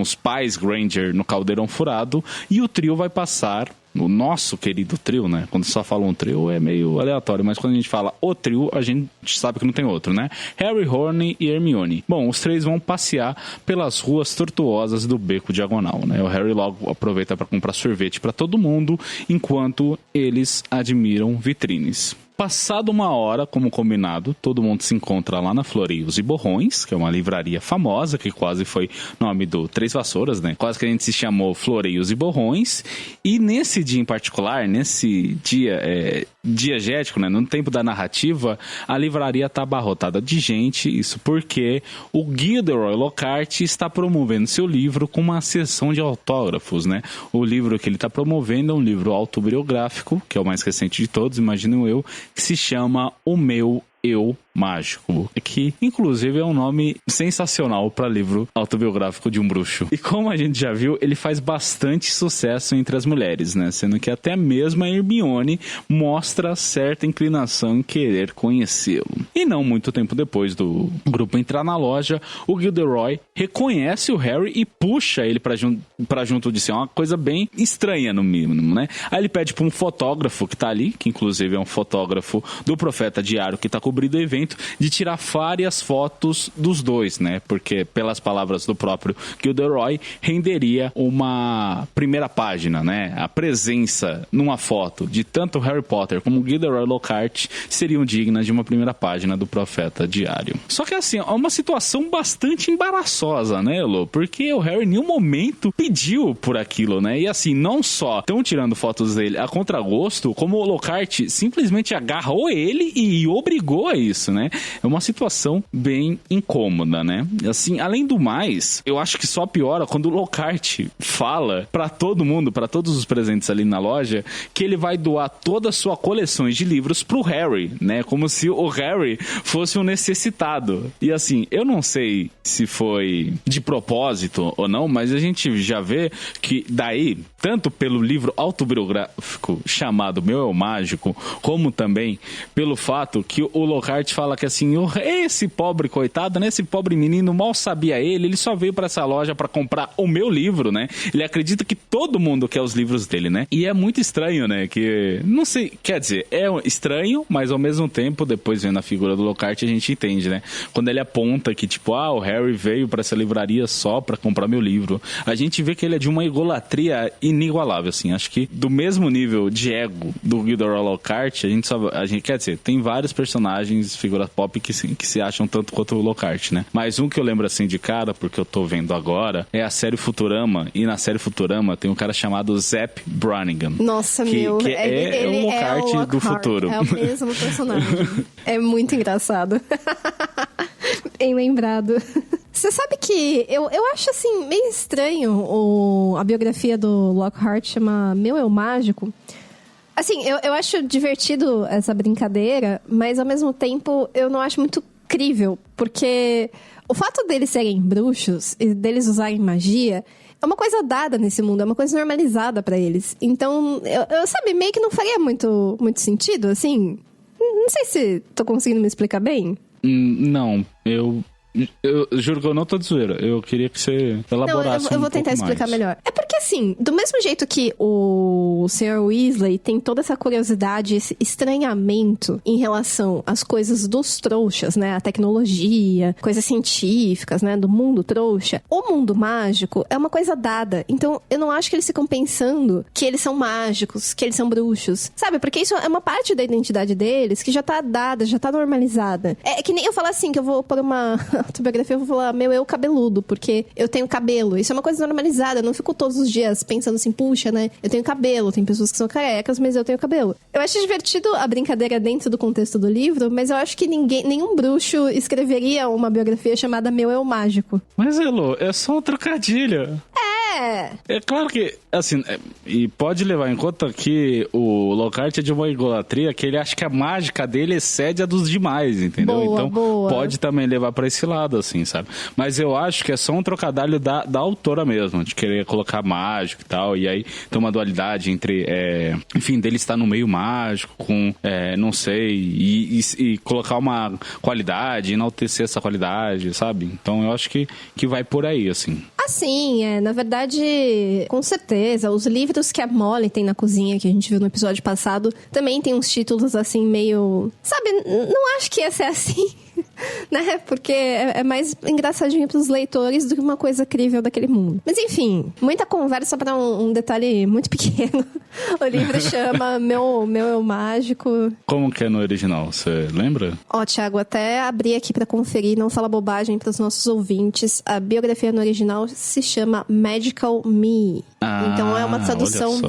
os pais Granger no caldeirão furado, e o trio vai passar, o nosso querido trio, né? Quando só fala um trio é meio aleatório, mas quando a gente fala o trio, a gente sabe que não tem outro, né? Harry, Rony e Hermione. Bom, os três vão passear pelas ruas tortuosas do Beco Diagonal, né? O Harry logo aproveita para comprar sorvete para todo mundo, enquanto eles admiram vitrines. Passado uma hora, como combinado, todo mundo se encontra lá na Floreios e Borrões, que é uma livraria famosa, que quase foi nome do Três Vassouras, né? Quase que a gente se chamou Floreios e Borrões. E nesse dia em particular, nesse dia diegético, né? No tempo da narrativa, a livraria tá abarrotada de gente, isso porque o Gilderoy Lockhart está promovendo seu livro com uma sessão de autógrafos, né? O livro que ele está promovendo é um livro autobiográfico, que é o mais recente de todos, imagino eu, que se chama O Meu Eu Mágico, que inclusive é um nome sensacional para livro autobiográfico de um bruxo. E como a gente já viu, ele faz bastante sucesso entre as mulheres, né? Sendo que até mesmo a Hermione mostra certa inclinação em querer conhecê-lo. E não muito tempo depois do grupo entrar na loja, o Gilderoy reconhece o Harry e puxa ele para junto de si. É uma coisa bem estranha no mínimo, né? Aí ele pede para um fotógrafo que tá ali, que inclusive é um fotógrafo do Profeta Diário que tá cobrindo o evento, de tirar várias fotos dos dois, né? Porque, pelas palavras do próprio Gilderoy, renderia uma primeira página, né? A presença numa foto de tanto Harry Potter como Gilderoy Lockhart seriam dignas de uma primeira página do Profeta Diário. Só que, assim, é uma situação bastante embaraçosa, né, Elô? Porque o Harry em nenhum momento pediu por aquilo, né? E, assim, não só estão tirando fotos dele a contragosto, como o Lockhart simplesmente agarrou ele e obrigou a isso, né? É uma situação bem incômoda, né? Assim, além do mais, eu acho que só piora quando o Lockhart fala pra todo mundo, pra todos os presentes ali na loja, que ele vai doar todas as suas coleções de livros pro Harry, né? Como se o Harry fosse um necessitado. E assim, eu não sei se foi de propósito ou não, mas a gente já vê que daí, tanto pelo livro autobiográfico chamado Meu Eu Mágico, como também pelo fato que o Lockhart fala que assim, esse pobre coitado, né? Esse pobre menino, mal sabia ele só veio pra essa loja pra comprar o meu livro, né? Ele acredita que todo mundo quer os livros dele, né? E é muito estranho, né? Que, não sei, quer dizer, é estranho, mas ao mesmo tempo, depois vendo a figura do Lockhart, a gente entende, né? Quando ele aponta que, tipo, o Harry veio pra essa livraria só pra comprar meu livro, a gente vê que ele é de uma egolatria inigualável, assim. Acho que do mesmo nível de ego do Gilderoy Lockhart, a gente quer dizer, tem vários personagens, figuras pop que se acham tanto quanto o Lockhart, né? Mas um que eu lembro assim de cara, porque eu tô vendo agora, é a série Futurama, e na série Futurama tem um cara chamado Zapp Brannigan. Nossa, que é o Lockhart do futuro. É o mesmo personagem. É muito engraçado. Bem lembrado. Você sabe que eu acho assim meio estranho a biografia do Lockhart, chama Meu Eu Mágico. Assim, eu acho divertido essa brincadeira, mas ao mesmo tempo eu não acho muito crível, porque o fato deles serem bruxos e deles usarem magia é uma coisa dada nesse mundo, é uma coisa normalizada pra eles. Então, eu sabe, meio que não faria muito sentido, assim. Não sei se tô conseguindo me explicar bem. Não, eu juro que eu não tô de zoeira. Eu queria que você elaborasse eu vou tentar explicar melhor. É porque, assim, do mesmo jeito que o Sr. Weasley tem toda essa curiosidade, esse estranhamento em relação às coisas dos trouxas, né? A tecnologia, coisas científicas, né? Do mundo trouxa. O mundo mágico é uma coisa dada. Então, eu não acho que eles ficam pensando que eles são mágicos, que eles são bruxos. Sabe? Porque isso é uma parte da identidade deles que já tá dada, já tá normalizada. É que nem eu falar assim, que eu vou pôr uma autobiografia, eu vou falar meu eu cabeludo, porque eu tenho cabelo. Isso é uma coisa normalizada. Eu não fico todos os dias pensando assim, puxa, né? Eu tenho cabelo. Tem pessoas que são carecas, mas eu tenho cabelo. Eu acho divertido a brincadeira dentro do contexto do livro, mas eu acho que nenhum bruxo escreveria uma biografia chamada Meu Eu Mágico. Mas, Elô, é só um trocadilho. É claro que, assim, e pode levar em conta que o Lockhart é de uma egolatria que ele acha que a mágica dele excede a dos demais, entendeu? Então, pode também levar pra esse lado, assim, sabe? Mas eu acho que é só um trocadilho da autora mesmo, de querer colocar mágico e tal, e aí tem uma dualidade entre, enfim, dele estar no meio mágico, com, não sei, e colocar uma qualidade, enaltecer essa qualidade, sabe? Então eu acho que vai por aí, assim. Assim, na verdade, com certeza, os livros que a Molly tem na cozinha, que a gente viu no episódio passado, também tem uns títulos assim, meio... Sabe, não acho que ia ser assim. né? Porque é mais engraçadinho pros leitores do que uma coisa crível daquele mundo. Mas enfim, muita conversa pra um detalhe muito pequeno. O livro chama Meu Eu Mágico. Como que é no original? Você lembra? Ó, Thiago, até abri aqui pra conferir, não fala bobagem pros nossos ouvintes. A biografia no original se chama Magical Me. Então é uma tradução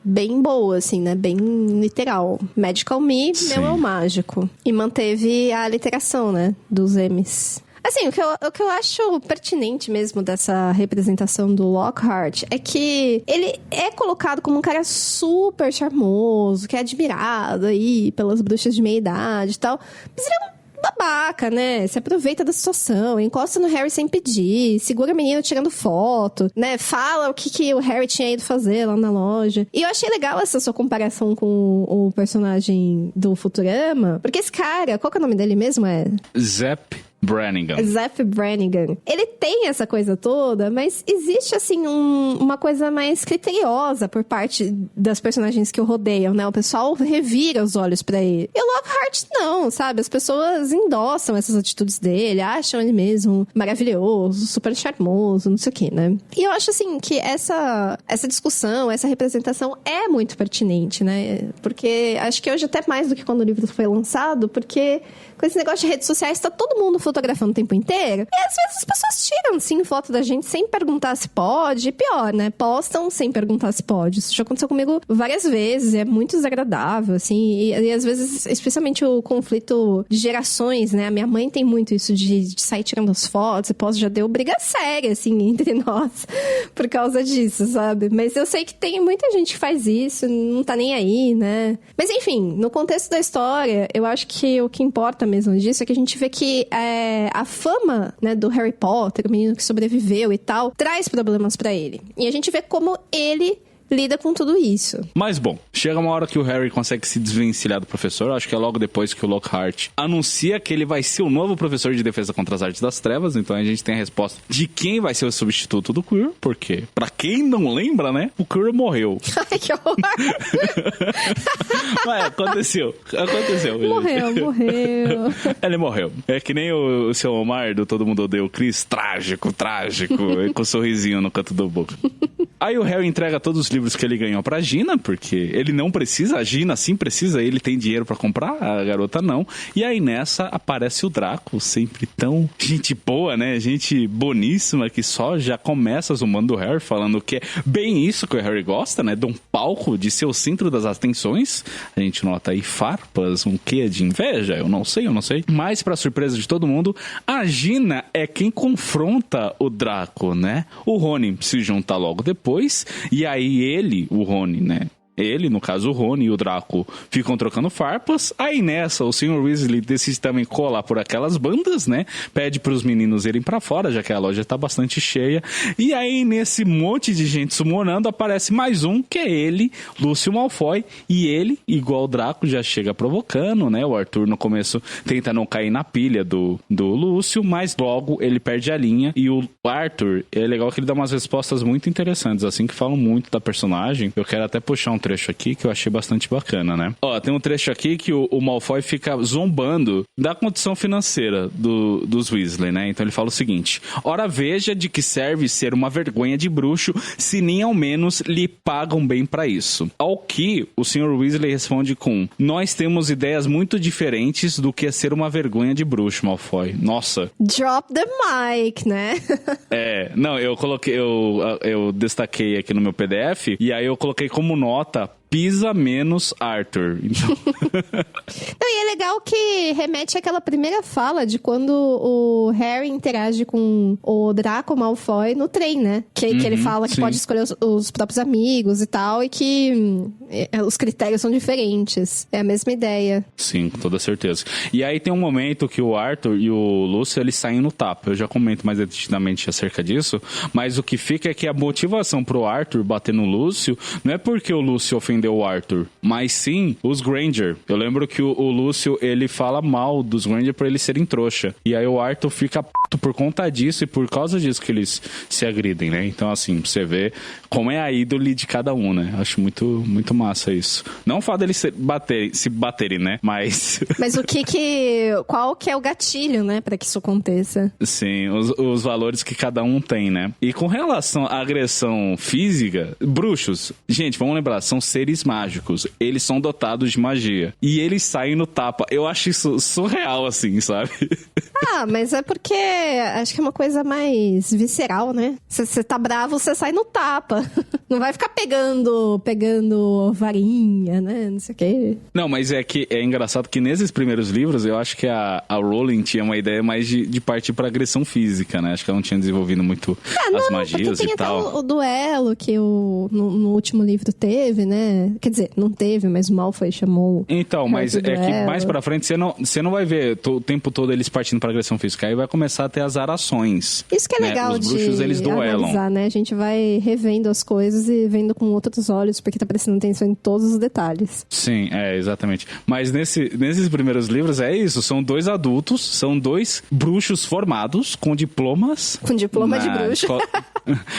bem boa, assim, né? Bem literal. Magical Me, Sim. Meu Eu Mágico. E manteve a literação, né? Dos M's. Assim, o que eu acho pertinente mesmo dessa representação do Lockhart é que ele é colocado como um cara super charmoso, que é admirado aí pelas bruxas de meia-idade e tal. Mas ele é um babaca, né? Se aproveita da situação, encosta no Harry sem pedir, segura o menino tirando foto, né? Fala o que o Harry tinha ido fazer lá na loja. E eu achei legal essa sua comparação com o personagem do Futurama, porque esse cara, qual que é o nome dele mesmo? Zapp Brannigan. Zapp Brannigan. Ele tem essa coisa toda, mas existe, assim, uma coisa mais criteriosa por parte das personagens que o rodeiam, né? O pessoal revira os olhos pra ele. E o Lockhart não, sabe? As pessoas endossam essas atitudes dele, acham ele mesmo maravilhoso, super charmoso, não sei o quê, né? E eu acho, assim, que essa discussão, essa representação é muito pertinente, né? Porque acho que hoje até mais do que quando o livro foi lançado, porque com esse negócio de redes sociais, tá todo mundo fotografando o tempo inteiro. E às vezes as pessoas tiram, sim, foto da gente sem perguntar se pode. E pior, né? Postam sem perguntar se pode. Isso já aconteceu comigo várias vezes. É muito desagradável, assim. E às vezes, especialmente o conflito de gerações, né? A minha mãe tem muito isso de sair tirando as fotos. E posso já deu briga séria, assim, entre nós. Por causa disso, sabe? Mas eu sei que tem muita gente que faz isso. Não tá nem aí, né? Mas enfim, no contexto da história, eu acho que o que importa mesmo disso é que a gente vê que a fama, né, do Harry Potter, o menino que sobreviveu e tal, traz problemas pra ele. E a gente vê como ele lida com tudo isso. Mas bom, chega uma hora que o Harry consegue se desvencilhar do professor, acho que é logo depois que o Lockhart anuncia que ele vai ser o novo professor de defesa contra as artes das trevas, então a gente tem a resposta de quem vai ser o substituto do Quirrell, porque, pra quem não lembra, né, o Quirrell morreu. Ai, que horror! Mas aconteceu. Morreu. Ele morreu. É que nem o seu Omar do Todo Mundo Odeia o Chris, trágico, com um sorrisinho no canto da boca. Aí o Harry entrega todos os livros que ele ganhou pra Gina, porque ele não precisa, a Gina sim precisa, ele tem dinheiro pra comprar, a garota não. E aí nessa aparece o Draco, sempre tão gente boa, né? Gente boníssima, que só já começa zombando o Harry, falando que é bem isso que o Harry gosta, né? De um palco, de ser o centro das atenções. A gente nota aí farpas, um quê de inveja, eu não sei. Mas pra surpresa de todo mundo, a Gina é quem confronta o Draco, né? O Rony se junta logo depois, e aí ele, o Rony, né? Ele, no caso o Rony e o Draco, ficam trocando farpas. Aí nessa, o Sr. Weasley decide também colar por aquelas bandas, né? Pede pros meninos irem pra fora, já que a loja tá bastante cheia. E aí, nesse monte de gente summonando, aparece mais um, que é ele, Lúcio Malfoy. E ele, igual o Draco, já chega provocando, né? O Arthur, no começo, tenta não cair na pilha do Lúcio, mas logo ele perde a linha. E o Arthur, é legal que ele dá umas respostas muito interessantes, assim, que falam muito da personagem. Eu quero até puxar um trecho aqui que eu achei bastante bacana, né? Ó, tem um trecho aqui que o Malfoy fica zombando da condição financeira dos Weasley, né? Então ele fala o seguinte: ora veja de que serve ser uma vergonha de bruxo se nem ao menos lhe pagam bem pra isso. Ao que o Sr. Weasley responde com: nós temos ideias muito diferentes do que é ser uma vergonha de bruxo, Malfoy. Nossa. Drop the mic, né? Não, eu coloquei, eu destaquei aqui no meu PDF, e aí eu coloquei como nota Pisa menos Arthur. Então... Não, e é legal que remete àquela primeira fala de quando o Harry interage com o Draco Malfoy no trem, né? Que ele fala que sim. pode escolher os próprios amigos e tal, e que os critérios são diferentes. É a mesma ideia. Sim, com toda certeza. E aí tem um momento que o Arthur e o Lúcio, eles saem no tapa. Eu já comento mais detidamente acerca disso, mas o que fica é que a motivação pro Arthur bater no Lúcio não é porque o Lúcio ofendeu o Arthur, mas sim os Granger. Eu lembro que o Lúcio, ele fala mal dos Granger pra eles serem trouxa. E aí o Arthur fica por conta disso e por causa disso que eles se agridem, né? Então, assim, você vê como é a ídole de cada um, né? Acho muito, muito massa isso. Não o fato deles se baterem, né? Mas qual que é o gatilho, né? Pra que isso aconteça. Sim, os valores que cada um tem, né? E com relação à agressão física, bruxos, gente, vamos lembrar, são seres mágicos. Eles são dotados de magia. E eles saem no tapa. Eu acho isso surreal, assim, sabe? Mas é porque acho que é uma coisa mais visceral, né? Você tá bravo, você sai no tapa. Não vai ficar pegando varinha, né? Não sei o quê. Não, mas é que é engraçado que nesses primeiros livros, eu acho que a Rowling tinha uma ideia mais de partir pra agressão física, né? Acho que ela não tinha desenvolvido muito as magias e tal. Tem até o duelo que no último livro teve, né? Quer dizer, não teve, mas o Malfoy chamou. Então, mas é que mais pra frente você não vai ver o tempo todo eles partindo pra agressão física. Aí vai começar a ter as arações. Isso que é legal, né? Os bruxos, eles duelam. Analisar, né? A gente vai revendo as coisas e vendo com outros olhos, porque tá prestando atenção em todos os detalhes. Sim, exatamente. Mas nesses primeiros livros é isso, são 2 adultos, são 2 bruxos formados com diplomas. Com diploma de bruxo.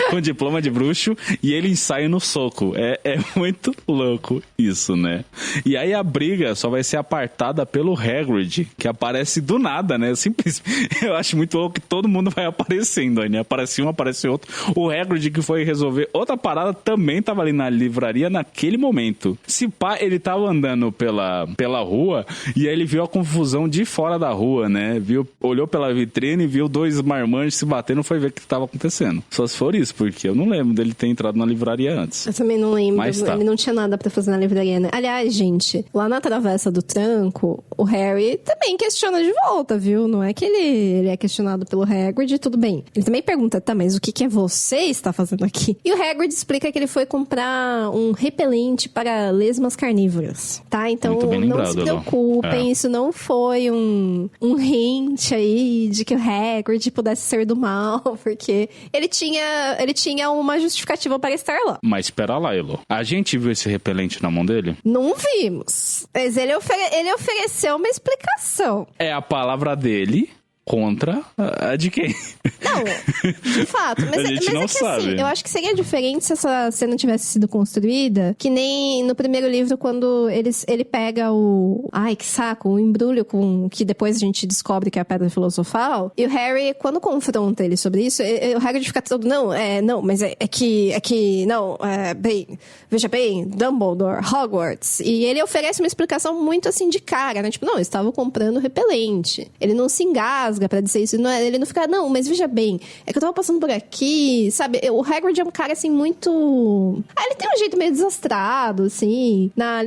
Com diploma de bruxo, e ele ensaia no soco. É muito louco isso, né? E aí a briga só vai ser apartada pelo Hagrid, que aparece do nada, né? Simplesmente, eu acho muito louco que todo mundo vai aparecendo aí, né? Aparece um, aparece outro. O Hagrid, que foi resolver outra parada, também tava ali na livraria naquele momento. Se pá, ele tava andando pela rua, e aí ele viu a confusão de fora da rua, né? Olhou pela vitrine e viu 2 marmanjos se batendo, foi ver o que tava acontecendo. Só se for isso, porque eu não lembro dele ter entrado na livraria antes. Eu também não lembro. Mas tá. Ele não tinha nada pra fazer na livraria, né? Aliás, gente, lá na Travessa do Tranco, o Harry também questiona de volta, viu? Não é que ele é questionado pelo Hagrid, tudo bem. Ele também pergunta, tá, mas o que é você está fazendo aqui? E o Hagrid explica que ele foi comprar um repelente para lesmas carnívoras, tá? Então, não se preocupem, isso não foi um hint aí de que o Hagrid pudesse ser do mal, porque ele tinha uma justificativa para estar lá. Mas espera lá, Elo. A gente viu esse repelente na mão dele? Não vimos. Mas ele ofereceu uma explicação. É a palavra dele contra a de quem? Não, de fato. Mas, a gente não sabe. Assim, eu acho que seria diferente se essa cena tivesse sido construída, que nem no primeiro livro, quando ele pega o... Ai, que saco, o embrulho que depois a gente descobre que é a Pedra Filosofal, e o Harry, quando confronta ele sobre isso, o Harry fica todo, não, mas veja bem, Dumbledore, Hogwarts, e ele oferece uma explicação muito assim de cara, né? Tipo, não, eu estava comprando repelente. Ele não se engasga pra dizer isso, ele não fica, não, mas veja bem, é que eu tava passando por aqui, sabe? O Hagrid é um cara, assim, muito... ele tem um jeito meio desastrado, assim, na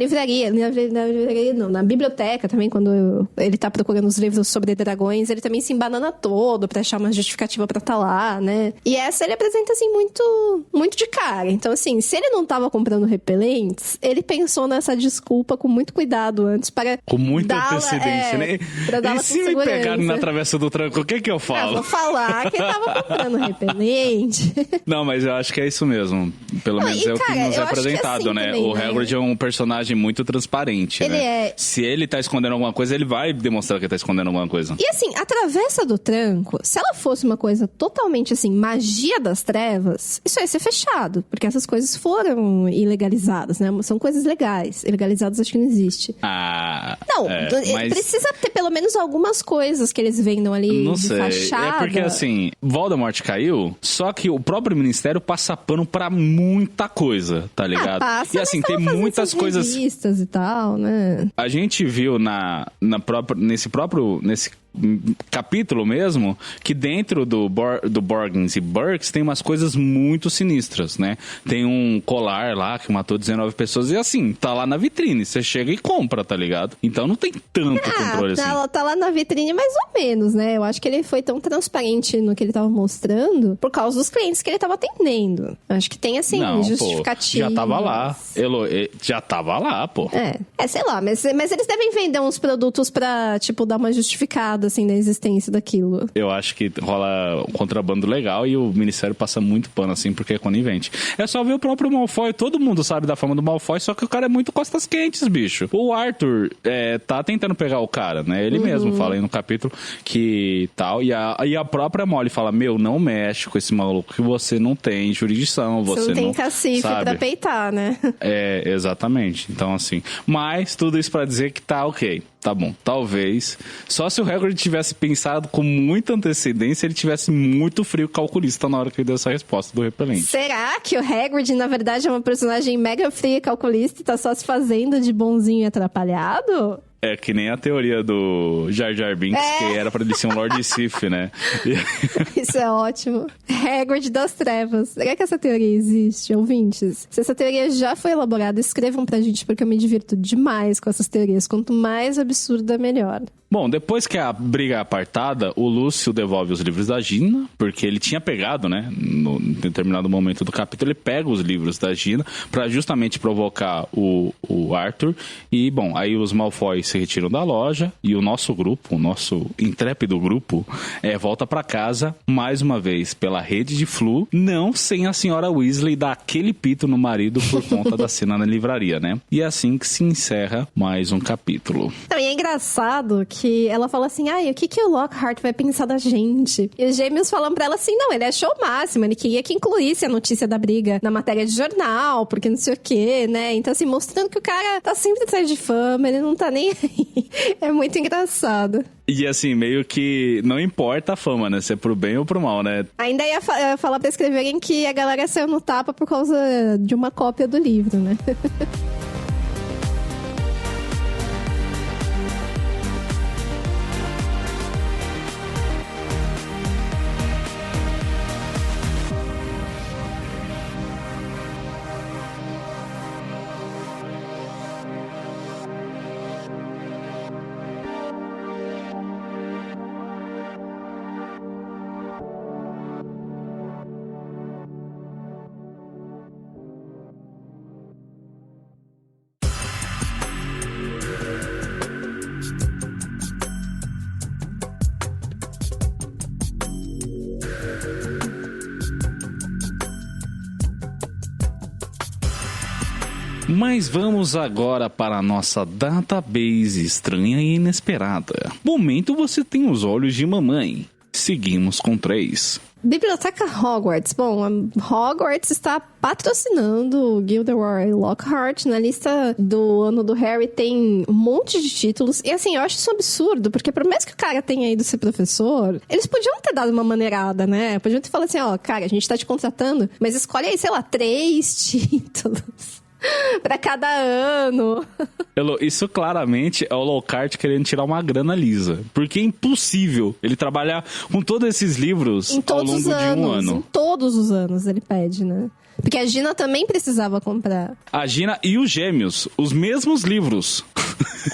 biblioteca também, quando ele tá procurando os livros sobre dragões, ele também se embanana todo pra achar uma justificativa pra tá lá, né? E essa ele apresenta, assim, muito, muito de cara. Então, assim, se ele não tava comprando repelentes, ele pensou nessa desculpa com muito cuidado antes para... Com muita antecedência, né? Pra dar e se me pegarem na Travessa do Tranco, o que eu falo? Vou falar que ele tava comprando repelente. Não, mas eu acho que é isso mesmo. Pelo menos é o que nos é apresentado, assim, né? Também, o Hagrid é um personagem muito transparente, né? Se ele tá escondendo alguma coisa, ele vai demonstrar que ele tá escondendo alguma coisa. E assim, a Travessa do Tranco, se ela fosse uma coisa totalmente assim, magia das trevas, isso ia ser fechado. Porque essas coisas foram ilegalizadas, né? São coisas legais. Ilegalizadas acho que não existe. Não, mas... precisa ter pelo menos algumas coisas que eles vendam ali não de sei. fachada. É porque assim, Voldemort caiu, só que o próprio ministério passa pano pra muita coisa, tá ligado? Passa, e assim, tem muitas coisas... revistas e tal, né? A gente viu nesse capítulo mesmo, que dentro do Borgins e Burkes tem umas coisas muito sinistras, né? Tem um colar lá que matou 19 pessoas e assim, tá lá na vitrine, você chega e compra, tá ligado? Então não tem tanto controle assim. Tá lá na vitrine mais ou menos, né? Eu acho que ele foi tão transparente no que ele tava mostrando por causa dos clientes que ele tava atendendo. Eu acho que tem assim, justificativa. Já tava lá. Já tava lá, pô. Sei lá, mas eles devem vender uns produtos pra, tipo, dar uma justificada nada, assim, da existência daquilo. Eu acho que rola um contrabando legal e o Ministério passa muito pano, assim, porque é conivente. É só ver o próprio Malfoy, todo mundo sabe da fama do Malfoy, só que o cara é muito costas quentes, bicho. O Arthur tá tentando pegar o cara, né? Ele mesmo fala aí no capítulo que tal, e a própria Molly fala, não mexe com esse maluco que você não tem jurisdição, você não tem cacife pra peitar, né? Exatamente. Então, assim, mas tudo isso pra dizer que tá ok. Tá bom, talvez. Só se o Hagrid tivesse pensado com muita antecedência, ele tivesse muito frio calculista na hora que ele deu essa resposta do repelente. Será que o Hagrid, na verdade, é uma personagem mega fria e calculista e tá só se fazendo de bonzinho e atrapalhado? É que nem a teoria do Jar Jar Binks, que era pra ele ser um Lord Sith, né? Isso é ótimo. Hagrid das trevas. Será que essa teoria existe, ouvintes? Se essa teoria já foi elaborada, escrevam pra gente, porque eu me divirto demais com essas teorias. Quanto mais absurda, melhor. Bom, depois que a briga é apartada, o Lúcio devolve os livros da Gina, porque ele tinha pegado, né, no determinado momento do capítulo, ele pega os livros da Gina pra justamente provocar o Arthur. E, bom, aí os Malfoy se retiram da loja e o nosso grupo, o nosso intrépido grupo, volta pra casa, mais uma vez, pela rede de Flu, não sem a senhora Weasley dar aquele pito no marido por conta da cena na livraria, né? E é assim que se encerra mais um capítulo. Também é engraçado que ela fala assim, o que o Lockhart vai pensar da gente? E os gêmeos falam pra ela assim, não, ele achou o máximo, ele queria que incluísse a notícia da briga na matéria de jornal, porque não sei o quê, né? Então, assim, mostrando que o cara tá sempre atrás de fama, ele não tá nem aí. É muito engraçado. E assim, meio que não importa a fama, né? Se é pro bem ou pro mal, né? Ainda ia falar pra escreverem que a galera saiu no tapa por causa de uma cópia do livro, né? Mas vamos agora para a nossa database estranha e inesperada. Momento você tem os olhos de mamãe. Seguimos com 3. Biblioteca Hogwarts. Bom, a Hogwarts está patrocinando Gilderoy Lockhart. Na lista do ano do Harry tem um monte de títulos. E assim, eu acho isso um absurdo, porque por mais que o cara tenha ido ser professor, eles podiam ter dado uma maneirada, né? Podiam ter falado assim, cara, a gente tá te contratando, mas escolhe aí, sei lá, 3 títulos pra cada ano. Isso claramente é o Lockhart querendo tirar uma grana lisa. Porque é impossível ele trabalhar com todos esses livros ao longo de um ano. Em todos os anos ele pede, né? Porque a Gina também precisava comprar. A Gina e os gêmeos, os mesmos livros.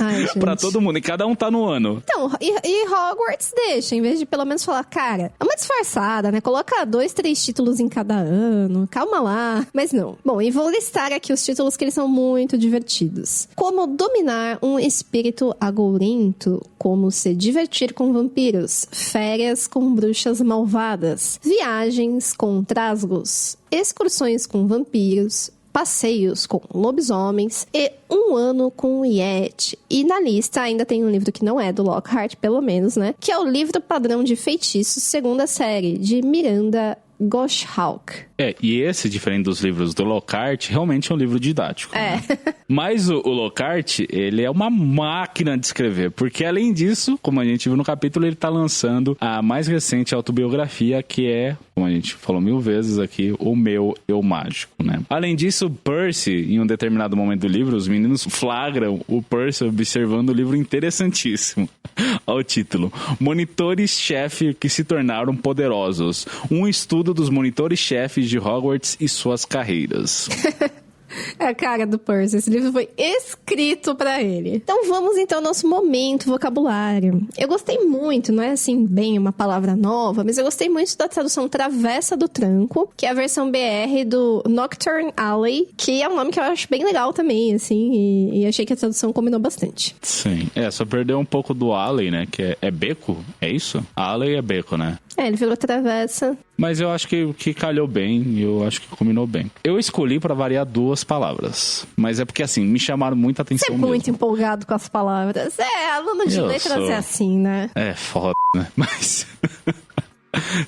Ai, pra todo mundo, e cada um tá no ano. Então, e Hogwarts deixa, em vez de pelo menos falar, cara, é uma disfarçada, né? Coloca 2, 3 títulos em cada ano, calma lá. Mas não. Bom, e vou listar aqui os títulos que eles são muito divertidos. Como dominar um espírito agourento, como se divertir com vampiros, férias com bruxas malvadas, viagens com trasgos, excursões com vampiros, passeios com lobisomens e um ano com Yeti. E na lista ainda tem um livro que não é do Lockhart, pelo menos, né? Que é o livro padrão de feitiços, segunda série, de Miranda Goshawk. E esse, diferente dos livros do Lockhart, realmente é um livro didático. Né? Mas o Lockhart, ele é uma máquina de escrever, porque além disso, como a gente viu no capítulo, ele tá lançando a mais recente autobiografia, que é, como a gente falou 1000 vezes aqui, O Meu Eu Mágico, né? Além disso, Percy, em um determinado momento do livro, os meninos flagram o Percy observando o livro interessantíssimo. Ao título: Monitores-chefe que se tornaram poderosos. Um estudo dos monitores-chefes de Hogwarts e suas carreiras. É a cara do Percy. Esse livro foi escrito pra ele. Então vamos ao nosso momento vocabulário. Eu gostei muito, não é assim bem uma palavra nova, mas eu gostei muito da tradução Travessa do Tranco, que é a versão BR do Nocturne Alley, que é um nome que eu acho bem legal também, assim, e achei que a tradução combinou bastante. Sim. Só perdeu um pouco do alley, né? Que é beco, é isso? Alley é beco, né? Ele virou travessa. Mas eu acho que calhou bem, eu acho que combinou bem. Eu escolhi pra variar 2 palavras, mas é porque, assim, me chamaram muita atenção mesmo. Você é muito empolgado com as palavras. Aluno de letras é assim, né? É foda, né? Mas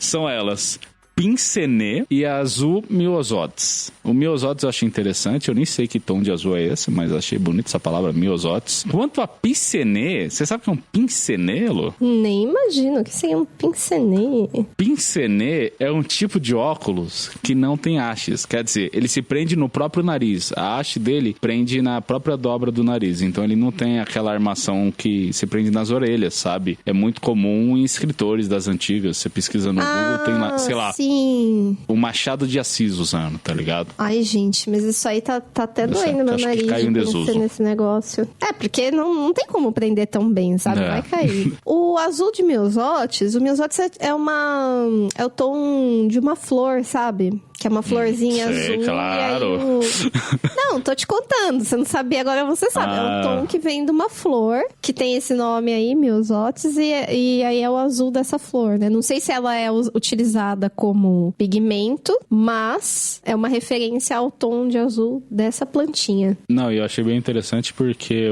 são elas... Pincenê e azul miosotes. O miosotes eu achei interessante, eu nem sei que tom de azul é esse, mas achei bonito essa palavra, miosotes. Quanto a pincenê, você sabe o que é um pincenê, Lu? Nem imagino, o que seria um pincenê? Pincenê é um tipo de óculos que não tem hastes, quer dizer, ele se prende no próprio nariz, a haste dele prende na própria dobra do nariz, então ele não tem aquela armação que se prende nas orelhas, sabe? É muito comum em escritores das antigas, você pesquisa no Google, tem lá, sei lá, sim. O Machado de Assis usando, tá ligado? Ai, gente, mas isso aí tá até doendo meu nariz que caiu em desuso nesse negócio. Porque não tem como prender tão bem, sabe? Vai cair. O azul de miosotes, o miosotes é o tom de uma flor, sabe? Que é uma florzinha azul. Claro. Não, tô te contando. Você não sabia, agora você sabe. É um tom que vem de uma flor, que tem esse nome aí, miosotes, e aí é o azul dessa flor, né? Não sei se ela é utilizada como pigmento, mas é uma referência ao tom de azul dessa plantinha. Não, eu achei bem interessante porque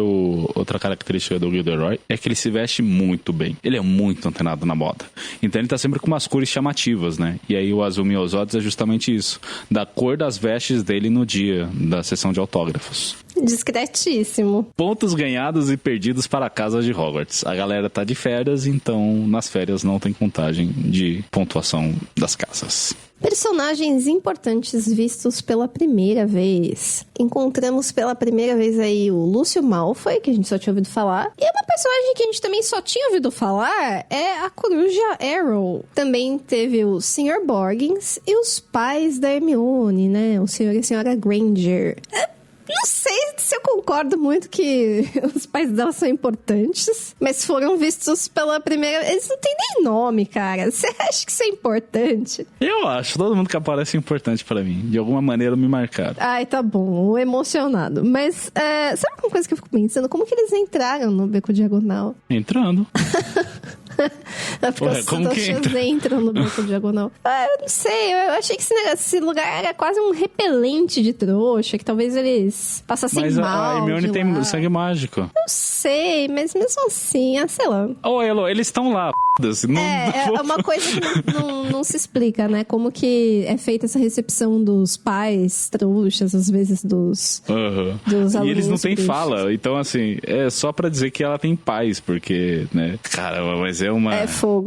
outra característica do Gilderoy é que ele se veste muito bem. Ele é muito antenado na moda. Então ele tá sempre com umas cores chamativas, né? E aí o azul miosotes é justamente isso, da cor das vestes dele no dia da sessão de autógrafos. Discretíssimo. Pontos ganhados e perdidos para a casa de Hogwarts. A galera tá de férias, então nas férias não tem contagem de pontuação das casas. Personagens importantes vistos pela primeira vez. Encontramos pela primeira vez aí o Lúcio Malfoy, que a gente só tinha ouvido falar. E uma personagem que a gente também só tinha ouvido falar é a coruja Arrow. Também teve o Sr. Borgins e os pais da Hermione, né? O Sr. e a Sra. Granger. Não sei se eu concordo muito que os pais dela são importantes, mas foram vistos pela primeira vez. Eles não têm nem nome, cara. Você acha que isso é importante? Eu acho. Todo mundo que aparece é importante pra mim. De alguma maneira me marcaram. Ai, tá bom. Emocionado. Mas, sabe uma coisa que eu fico pensando? Como que eles entraram no Beco Diagonal? Entrando. Porque os trouxas entram no Beco Diagonal. Eu não sei, eu achei que esse lugar era quase um repelente de trouxa, que talvez eles passassem mal. Mas a Hermione tem sangue mágico. Eu sei, mas mesmo assim, sei lá. Elo, eles estão lá, é uma coisa que não se explica, né? Como que é feita essa recepção dos pais trouxas, às vezes dos alunos. E eles não têm fala, então assim, é só pra dizer que ela tem pais, porque, né? Caramba, mas é uma... É fogo.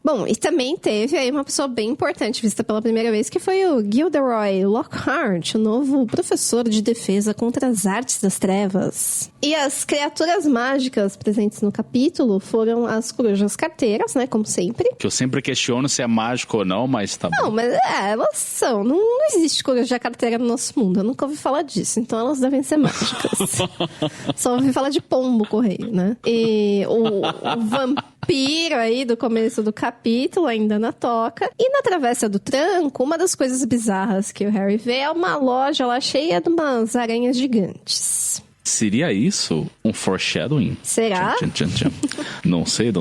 Bom, e também teve aí uma pessoa bem importante vista pela primeira vez, que foi o Gilderoy Lockhart, o novo professor de defesa contra as artes das trevas. E as criaturas mágicas presentes no capítulo foram as corujas carteiras, né, como sempre. Que eu sempre questiono se é mágico ou não, mas tá bom. Não, mas elas são. Não existe coruja carteira no nosso mundo, eu nunca ouvi falar disso, então elas devem ser mágicas. Só ouvi falar de pombo correio, né? E o vampiro aí do começo do capítulo ainda na toca. E na Travessa do Tranco, uma das coisas bizarras que o Harry vê é uma loja lá cheia de umas aranhas gigantes. Seria isso um foreshadowing? Será? Não sei.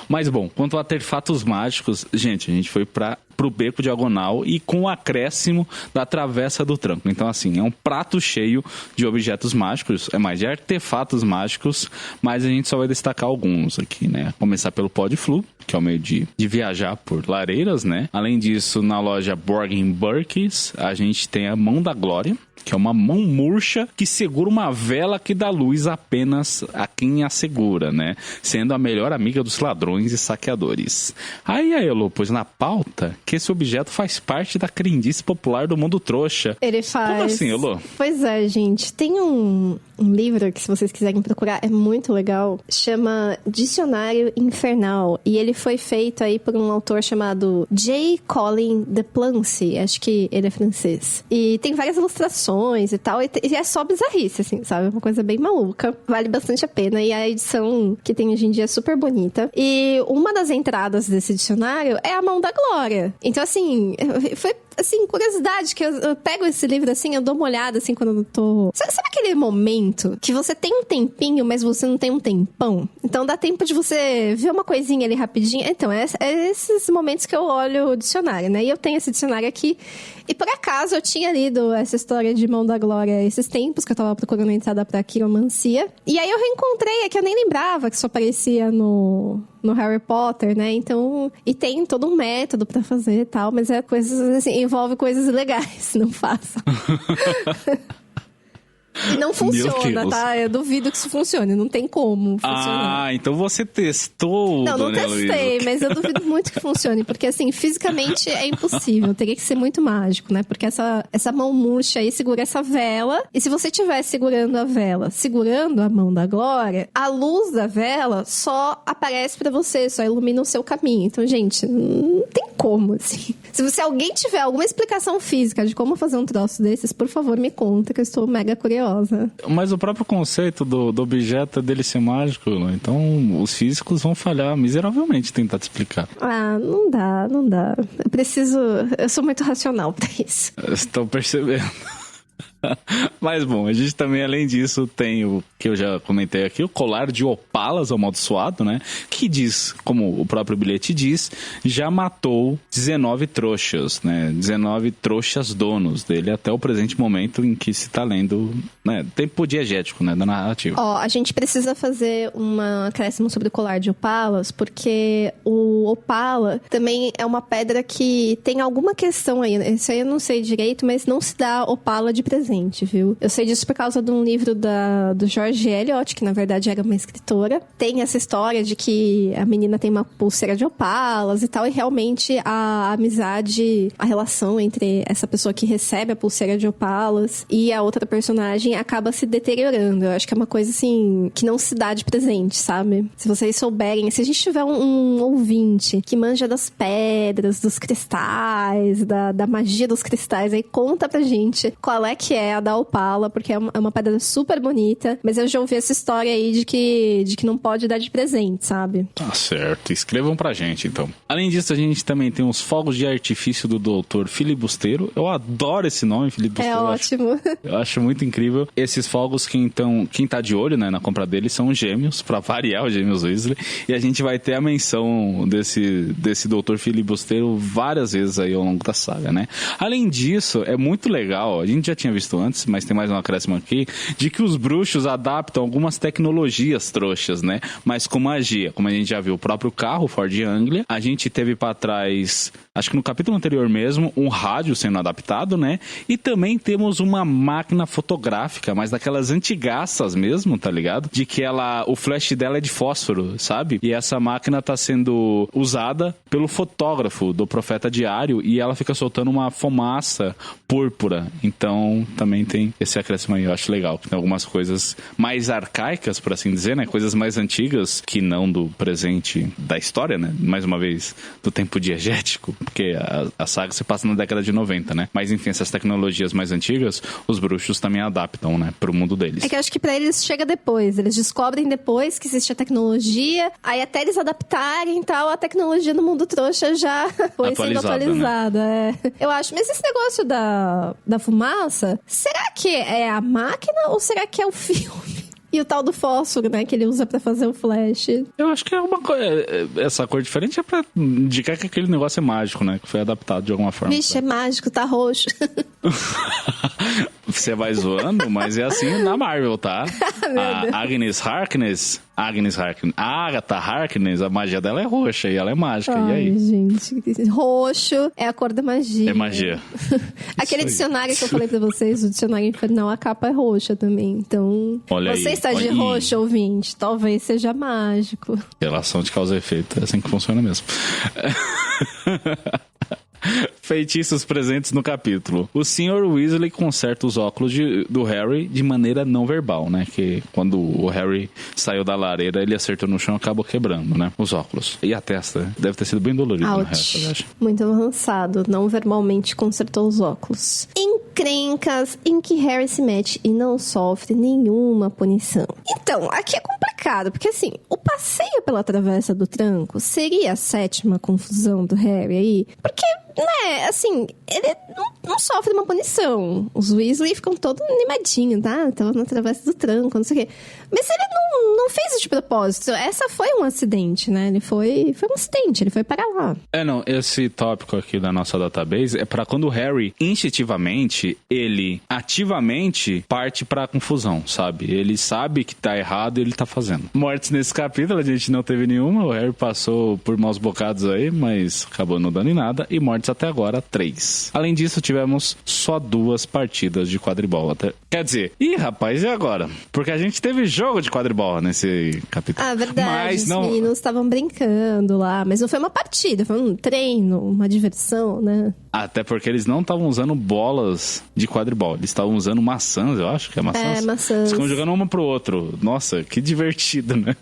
Mas bom, quanto a artefatos mágicos, gente, a gente foi pro Beco Diagonal e com o acréscimo da Travessa do Tranco. Então, assim, é um prato cheio de objetos mágicos, é mais de artefatos mágicos, mas a gente só vai destacar alguns aqui, né? Começar pelo pó de flu, que é o meio de viajar por lareiras, né? Além disso, na loja Borgin Burkes, a gente tem a Mão da Glória, que é uma mão murcha que segura uma vela que dá luz apenas a quem a segura, né? Sendo a melhor amiga dos ladrões e saqueadores. Aí a Elo pôs na pauta que esse objeto faz parte da crendice popular do mundo trouxa. Ele faz. Como assim, Elo? Pois é, gente. Tem um um livro que, se vocês quiserem procurar, é muito legal. Chama Dicionário Infernal. E ele foi feito aí por um autor chamado J. Colin de Plancy. Acho que ele é francês. E tem várias ilustrações e tal. E é só bizarrice, assim, sabe? Uma coisa bem maluca. Vale bastante a pena. E a edição que tem hoje em dia é super bonita. E uma das entradas desse dicionário é a Mão da Glória. Então, assim, foi... assim, curiosidade, que eu pego esse livro assim, eu dou uma olhada assim quando eu tô... Sabe aquele momento que você tem um tempinho, mas você não tem um tempão? Então dá tempo de você ver uma coisinha ali rapidinho. Então, é esses momentos que eu olho o dicionário, né? E eu tenho esse dicionário aqui. E por acaso eu tinha lido essa história de Mão da Glória esses tempos, que eu tava procurando a entrada pra quiromancia. E aí eu reencontrei, é que eu nem lembrava que isso aparecia no Harry Potter, né? Então, e tem todo um método pra fazer e tal, mas é coisas assim, envolve coisas ilegais, não façam. E não funciona, tá? Eu duvido que isso funcione, não tem como funcionar. Ah, então você testou, Não testei, mas eu duvido muito que funcione, porque assim, fisicamente é impossível, teria que ser muito mágico, né? Porque essa mão murcha aí segura essa vela, e se você estiver segurando a vela, segurando a Mão da Glória, a luz da vela só aparece pra você, só ilumina o seu caminho. Então, gente, não tem como, assim. Se alguém tiver alguma explicação física de como fazer um troço desses, por favor, me conta, que eu estou mega curiosa. Mas o próprio conceito do objeto é dele ser mágico, né? Então os físicos vão falhar miseravelmente tentar te explicar. Ah, não dá. Eu sou muito racional pra isso. Estou percebendo. Mas bom, a gente também, além disso, tem o que eu já comentei aqui, o colar de opalas amaldiçoado, né? Que diz, como o próprio bilhete diz, já matou 19 trouxas, né? 19 trouxas donos dele até o presente momento em que se tá lendo, né? Tempo diegético, né? Da narrativa. Ó, a gente precisa fazer uma acréscimo sobre o colar de opalas, porque o opala também é uma pedra que tem alguma questão aí. Isso aí eu não sei direito, mas não se dá opala de presente, viu? Eu sei disso por causa de um livro do George Eliot, que na verdade era uma escritora. Tem essa história de que a menina tem uma pulseira de opalas e tal, e realmente a amizade, a relação entre essa pessoa que recebe a pulseira de opalas e a outra personagem acaba se deteriorando. Eu acho que é uma coisa assim, que não se dá de presente, sabe? Se vocês souberem, se a gente tiver um ouvinte que manja das pedras, dos cristais, da magia dos cristais, aí conta pra gente qual é que é a da opala, porque é uma pedra super bonita, mas eu já ouvi essa história aí de que não pode dar de presente, sabe? Tá certo, escrevam pra gente então. Além disso, a gente também tem os fogos de artifício do Dr. Filibusteiro. Eu adoro esse nome, Filibusteiro. É ótimo. Eu acho muito incrível. Esses fogos que então, quem tá de olho, né, na compra deles são gêmeos, pra variar, os gêmeos Weasley, e a gente vai ter a menção desse Dr. Filibusteiro várias vezes aí ao longo da saga, né? Além disso, é muito legal, a gente já tinha visto antes, mas tem mais um acréscimo aqui, de que os bruxos adaptam algumas tecnologias trouxas, né? Mas com magia. Como a gente já viu, o próprio carro, o Ford Anglia, a gente teve pra trás, acho que no capítulo anterior mesmo, um rádio sendo adaptado, né? E também temos uma máquina fotográfica, mas daquelas antigaças mesmo, tá ligado? De que o flash dela é de fósforo, sabe? E essa máquina tá sendo usada pelo fotógrafo do Profeta Diário e ela fica soltando uma fumaça púrpura. Então, também tem esse acréscimo aí, eu acho legal. Tem algumas coisas mais arcaicas, por assim dizer, né? Coisas mais antigas, que não do presente da história, né? Mais uma vez, do tempo diegético, porque a saga se passa na década de 90, né? Mas, enfim, essas tecnologias mais antigas, os bruxos também adaptam, né? Pro mundo deles. É que eu acho que pra eles chega depois. Eles descobrem depois que existe a tecnologia, aí até eles adaptarem e tal, a tecnologia no mundo trouxa já foi sendo atualizada. Né? É. Eu acho. Mas esse negócio da fumaça, será que é a máquina ou será que é o filme? E o tal do fósforo, né, que ele usa pra fazer o flash. Eu acho que é uma coisa... Essa cor diferente é pra indicar que aquele negócio é mágico, né? Que foi adaptado de alguma forma. Vixe, é mágico, tá roxo. Você vai zoando, mas é assim na Marvel, tá? A Agatha Harkness, a magia dela é roxa e ela é mágica. Ai, e aí? Gente, roxo é a cor da magia. É magia. Aquele dicionário que eu falei pra vocês, o dicionário infernal, a capa é roxa também. Então, olha você aí, está de roxo, ouvinte, talvez seja mágico. Relação de causa e efeito, é assim que funciona mesmo. feitiços presentes no capítulo. O Sr. Weasley conserta os óculos do Harry de maneira não verbal, né? Que quando o Harry saiu da lareira, ele acertou no chão e acabou quebrando, né? Os óculos. E a testa deve ter sido bem dolorido no resto, eu acho. Muito avançado. Não verbalmente consertou os óculos. Encrencas em que Harry se mete e não sofre nenhuma punição. Então, aqui é complicado, porque assim, o passeio pela Travessa do Tranco seria a 7ª confusão do Harry aí, porque, né, assim, ele não sofre uma punição. Os Weasley ficam todos animadinhos, tá? Tava na Travessa do Tranco, não sei o quê. Mas ele não fez isso de propósito. Essa foi um acidente, né? Ele foi um acidente, ele foi para lá. Não, esse tópico aqui da nossa database é pra quando o Harry, instintivamente, ele ativamente parte pra confusão, sabe? Ele sabe que tá errado e ele tá fazendo. Mortes nesse capítulo, a gente não teve nenhuma. O Harry passou por maus bocados aí, mas acabou não dando em nada. E mortes até agora, 3. Além disso, tivemos só 2 partidas de quadribol. Quer dizer, rapaz, e agora? Porque a gente teve jogo de quadribol nesse capítulo. Ah, verdade. Mas os meninos estavam brincando lá. Mas não foi uma partida, foi um treino, uma diversão, né? Até porque eles não estavam usando bolas de quadribol. Eles estavam usando maçãs, eu acho que é maçãs. Maçãs. Eles ficam jogando uma pro outro. Nossa, que divertido, né?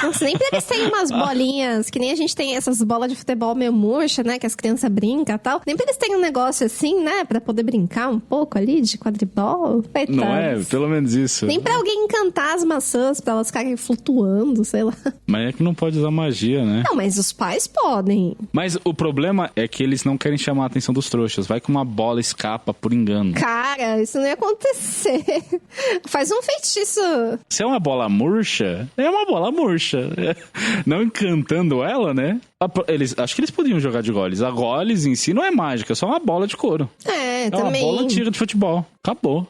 Nossa, nem pra eles terem umas bolinhas, que nem a gente tem essas bolas de futebol meio murcha, né? Que as crianças brincam e tal. Nem pra eles terem um negócio assim, né? Pra poder brincar um pouco ali de quadribol. Coitados. Não é? Pelo menos isso. Nem pra alguém encantar as maçãs, pra elas ficarem flutuando, sei lá. Mas é que não pode usar magia, né? Não, mas os pais podem. Mas o problema é que eles não querem chamar a atenção dos trouxas. Vai que uma bola escapa por engano. Cara, isso não ia acontecer. Faz um feitiço. Se é uma bola murcha, é uma bola murcha. Não encantando ela, né? Acho que eles podiam jogar de goles. A goles em si não é mágica, é só uma bola de couro. É É também. uma bola antiga de futebol. Acabou.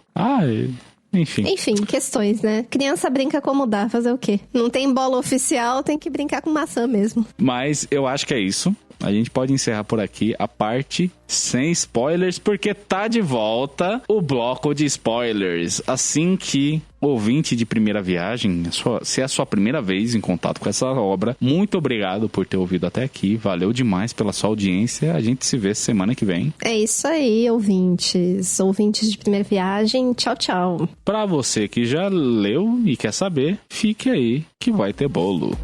Enfim, questões, né? Criança brinca como dá, fazer o quê? Não tem bola oficial, tem que brincar com maçã mesmo. Mas eu acho que é isso. A gente pode encerrar por aqui a parte sem spoilers, porque tá de volta o bloco de spoilers. Assim que ouvinte de primeira viagem, se é a sua primeira vez em contato com essa obra, muito obrigado por ter ouvido até aqui. Valeu demais pela sua audiência. A gente se vê semana que vem. É isso aí, ouvintes. Ouvintes de primeira viagem, tchau, tchau. Pra você que já leu e quer saber, fique aí que vai ter bolo.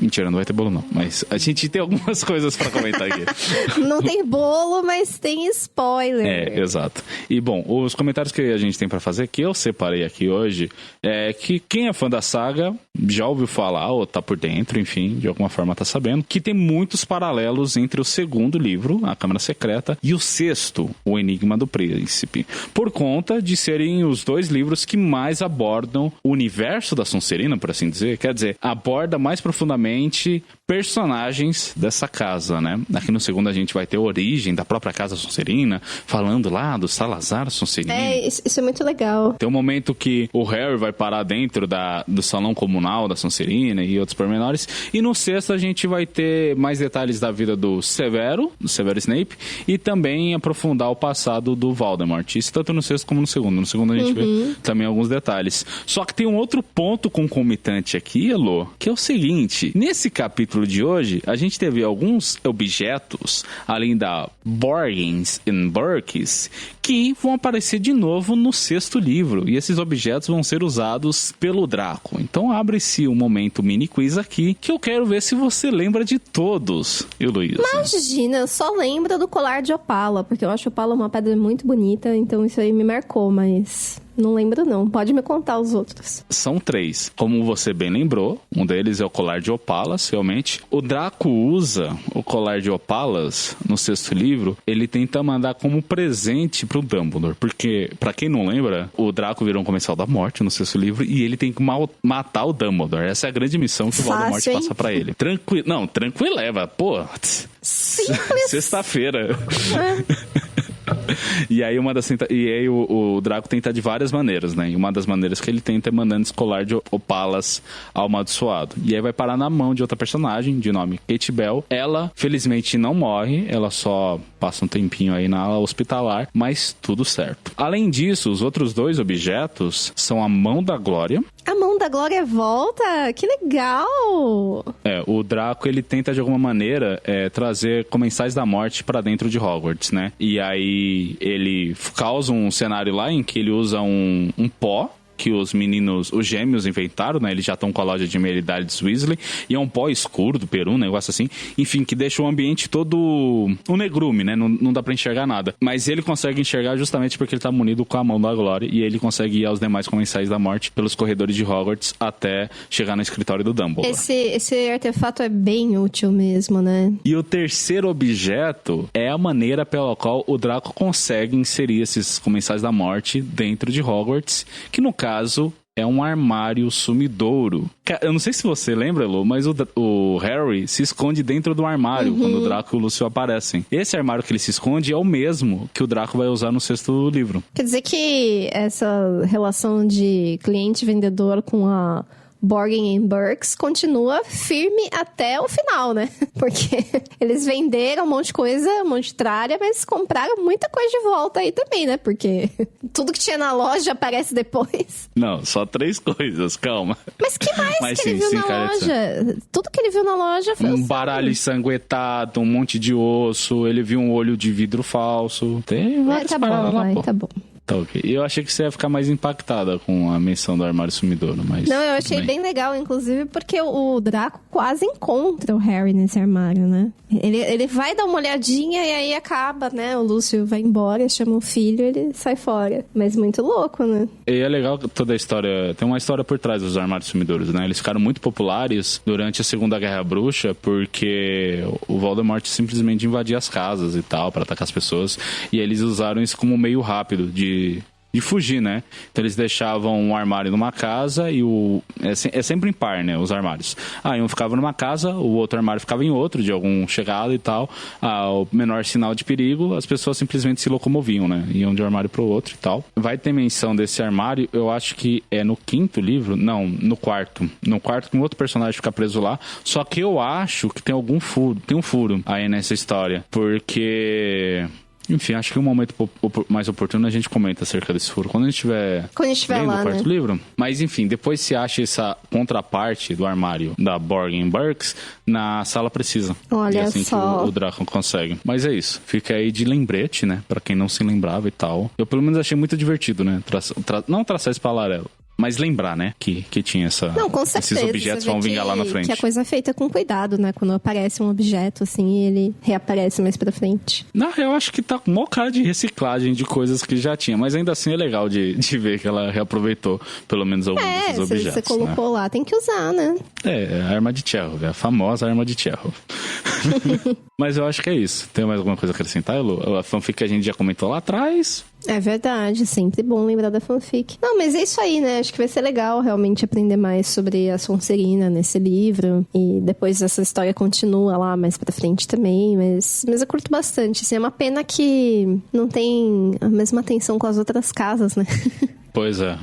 Mentira, não vai ter bolo não, mas a gente tem algumas coisas pra comentar aqui. Não tem bolo, mas tem spoiler. Exato. E bom, os comentários que a gente tem pra fazer, que eu separei aqui hoje, é que quem é fã da saga já ouviu falar, ou tá por dentro, enfim, de alguma forma tá sabendo, que tem muitos paralelos entre o segundo livro, A Câmara Secreta, e o sexto, O Enigma do Príncipe, por conta de serem os 2 livros que mais abordam o universo da Sonserina, por assim dizer, quer dizer, aborda mais profundamente personagens dessa casa, né? Aqui no segundo a gente vai ter a origem da própria casa Sonserina, falando lá do Salazar Sonserino. Isso é muito legal. Tem um momento que o Harry vai parar dentro do salão comunal da Sonserina e outros pormenores. E no sexto a gente vai ter mais detalhes da vida do Severo Snape, e também aprofundar o passado do Voldemort. Isso tanto no sexto como no segundo. No segundo a gente vê também alguns detalhes. Só que tem um outro ponto concomitante aqui, Elô, que é o seguinte: nesse capítulo de hoje, a gente teve alguns objetos, além da Borgens e Burkes, que vão aparecer de novo no sexto livro. E esses objetos vão ser usados pelo Draco. Então abre-se um momento mini quiz aqui, que eu quero ver se você lembra de todos, Heloísa. Imagina, eu só lembro do colar de opala, porque eu acho opala uma pedra muito bonita, então isso aí me marcou, mas... não lembro não, pode me contar os outros. São 3, como você bem lembrou, um deles é o colar de opalas, realmente. O Draco usa o colar de opalas no sexto livro, ele tenta mandar como presente pro Dumbledore, porque, pra quem não lembra, o Draco virou um comensal da morte no sexto livro e ele tem que matar o Dumbledore. Essa é a grande missão que o Voldemort passa pra ele. Tranquilo, leva, pô. Simples. Sexta-feira. E aí, o Draco tenta de várias maneiras, né? E uma das maneiras que ele tenta é mandando escolar de Opalas amaldiçoado. E aí vai parar na mão de outra personagem, de nome Kate Bell. Ela, felizmente, não morre. Ela só passa um tempinho aí na ala hospitalar, mas tudo certo. Além disso, os outros 2 objetos são a Mão da Glória. A Mão da Glória volta? Que legal! O Draco, ele tenta de alguma maneira trazer comensais da morte pra dentro de Hogwarts, né? E aí ele causa um cenário lá em que ele usa um pó que os gêmeos inventaram, né? Eles já estão com a loja de Meredith Weasley, e é um pó escuro do Peru, um negócio assim, enfim, que deixa o ambiente todo um negrume, né? Não dá pra enxergar nada. Mas ele consegue enxergar justamente porque ele tá munido com a Mão da Glória, e ele consegue ir aos demais comensais da morte pelos corredores de Hogwarts até chegar no escritório do Dumbledore. Esse artefato é bem útil mesmo, né? E o terceiro objeto é a maneira pela qual o Draco consegue inserir esses comensais da morte dentro de Hogwarts, que no caso é um armário sumidouro. Eu não sei se você lembra, Lu, mas o Harry se esconde dentro do armário quando o Draco e o Lúcio aparecem. Esse armário que ele se esconde é o mesmo que o Draco vai usar no 6º livro. Quer dizer que essa relação de cliente-vendedor com a Borgin & Burkes continua firme até o final, né? Porque eles venderam um monte de coisa, um monte de tralha, mas compraram muita coisa de volta aí também, né? Porque tudo que tinha na loja aparece depois. Não, só 3 coisas, calma. Mas que mais que ele viu na loja? Tudo que ele viu na loja foi um baralho ensanguentado, um monte de osso, ele viu um olho de vidro falso. Tem várias paradas lá, pô. Tá bom. Tá ok. Eu achei que você ia ficar mais impactada com a menção do armário sumidouro, mas... Não, eu achei bem legal, inclusive, porque o Draco quase encontra o Harry nesse armário, né? Ele vai dar uma olhadinha e aí acaba, né? O Lúcio vai embora, chama o filho, ele sai fora. Mas muito louco, né? E é legal toda a história... Tem uma história por trás dos armários sumidouros, né? Eles ficaram muito populares durante a Segunda Guerra Bruxa porque o Voldemort simplesmente invadia as casas e tal, pra atacar as pessoas. E eles usaram isso como um meio rápido de fugir, né? Então eles deixavam um armário numa casa e é sempre em par, né? Os armários. Um ficava numa casa, o outro armário ficava em outro, de algum chegado e tal. O menor sinal de perigo, as pessoas simplesmente se locomoviam, né? Iam de um armário pro outro e tal. Vai ter menção desse armário, eu acho que é no 5º livro. Não, no 4º. No 4º, que um outro personagem fica preso lá. Só que eu acho que tem algum furo. Tem um furo aí nessa história. Porque... Enfim, acho que um momento mais oportuno a gente comenta acerca desse furo. Quando a gente estiver lendo lá, o 4º livro. Mas enfim, depois se acha essa contraparte do armário da Borgin & Burkes na sala precisa. Olha assim só. Que o Draco consegue. Mas é isso. Fica aí de lembrete, né? Pra quem não se lembrava e tal. Eu pelo menos achei muito divertido, né? Não traçar esse paralelo. Mas lembrar, né, que tinha Não, com certeza. esses objetos vão vingar lá na frente. Que a coisa é feita com cuidado, né? Quando aparece um objeto, assim, ele reaparece mais pra frente. Não, eu acho que tá com maior cara de reciclagem de coisas que já tinha. Mas ainda assim é legal de ver que ela reaproveitou pelo menos alguns desses objetos. Você colocou lá, tem que usar, né? A arma de Chekhov, a famosa arma de Chekhov. Mas eu acho que é isso. Tem mais alguma coisa a acrescentar, Elu? A fanfic que a gente já comentou lá atrás... É verdade, sempre bom lembrar da fanfic. Não, mas é isso aí, né? Acho que vai ser legal realmente aprender mais sobre a Sonserina nesse livro. E depois essa história continua lá mais pra frente também. Mas eu curto bastante. Assim, é uma pena que não tem a mesma atenção com as outras casas, né? Pois é.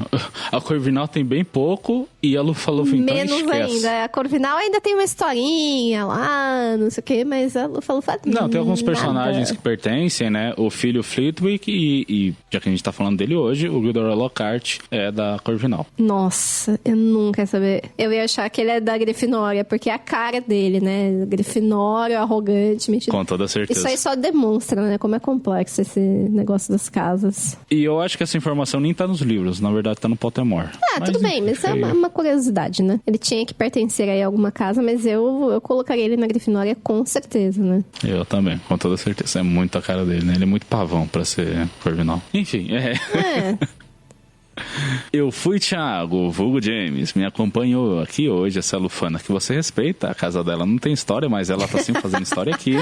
A Corvinal tem bem pouco e a Lufa-Lufa então menos esquece. Ainda. A Corvinal ainda tem uma historinha lá, não sei o quê, mas a Lufa-Lufa não, tem alguns nada. Personagens que pertencem, né? O filho Flitwick e já que a gente tá falando dele hoje, o Gilderoy Lockhart é da Corvinal. Nossa, eu nunca ia saber. Eu ia achar que ele é da Grifinória, porque é a cara dele, né? Grifinório, arrogante, metido. Com toda certeza. Isso aí só demonstra, né? Como é complexo esse negócio das casas. E eu acho que essa informação nem tá nos livros, na verdade tá no Pottermore. Tudo bem, mas é uma curiosidade, né? Ele tinha que pertencer aí a alguma casa, mas eu colocaria ele na Grifinória com certeza, né? Eu também, com toda certeza. É muito a cara dele, né? Ele é muito pavão pra ser Corvinal. Enfim, Eu fui Thiago, vulgo James, me acompanhou aqui hoje essa Lufana que você respeita, a casa dela não tem história, mas ela tá sempre fazendo história aqui.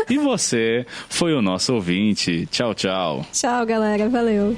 E você foi o nosso ouvinte. Tchau, tchau. Tchau, galera, valeu.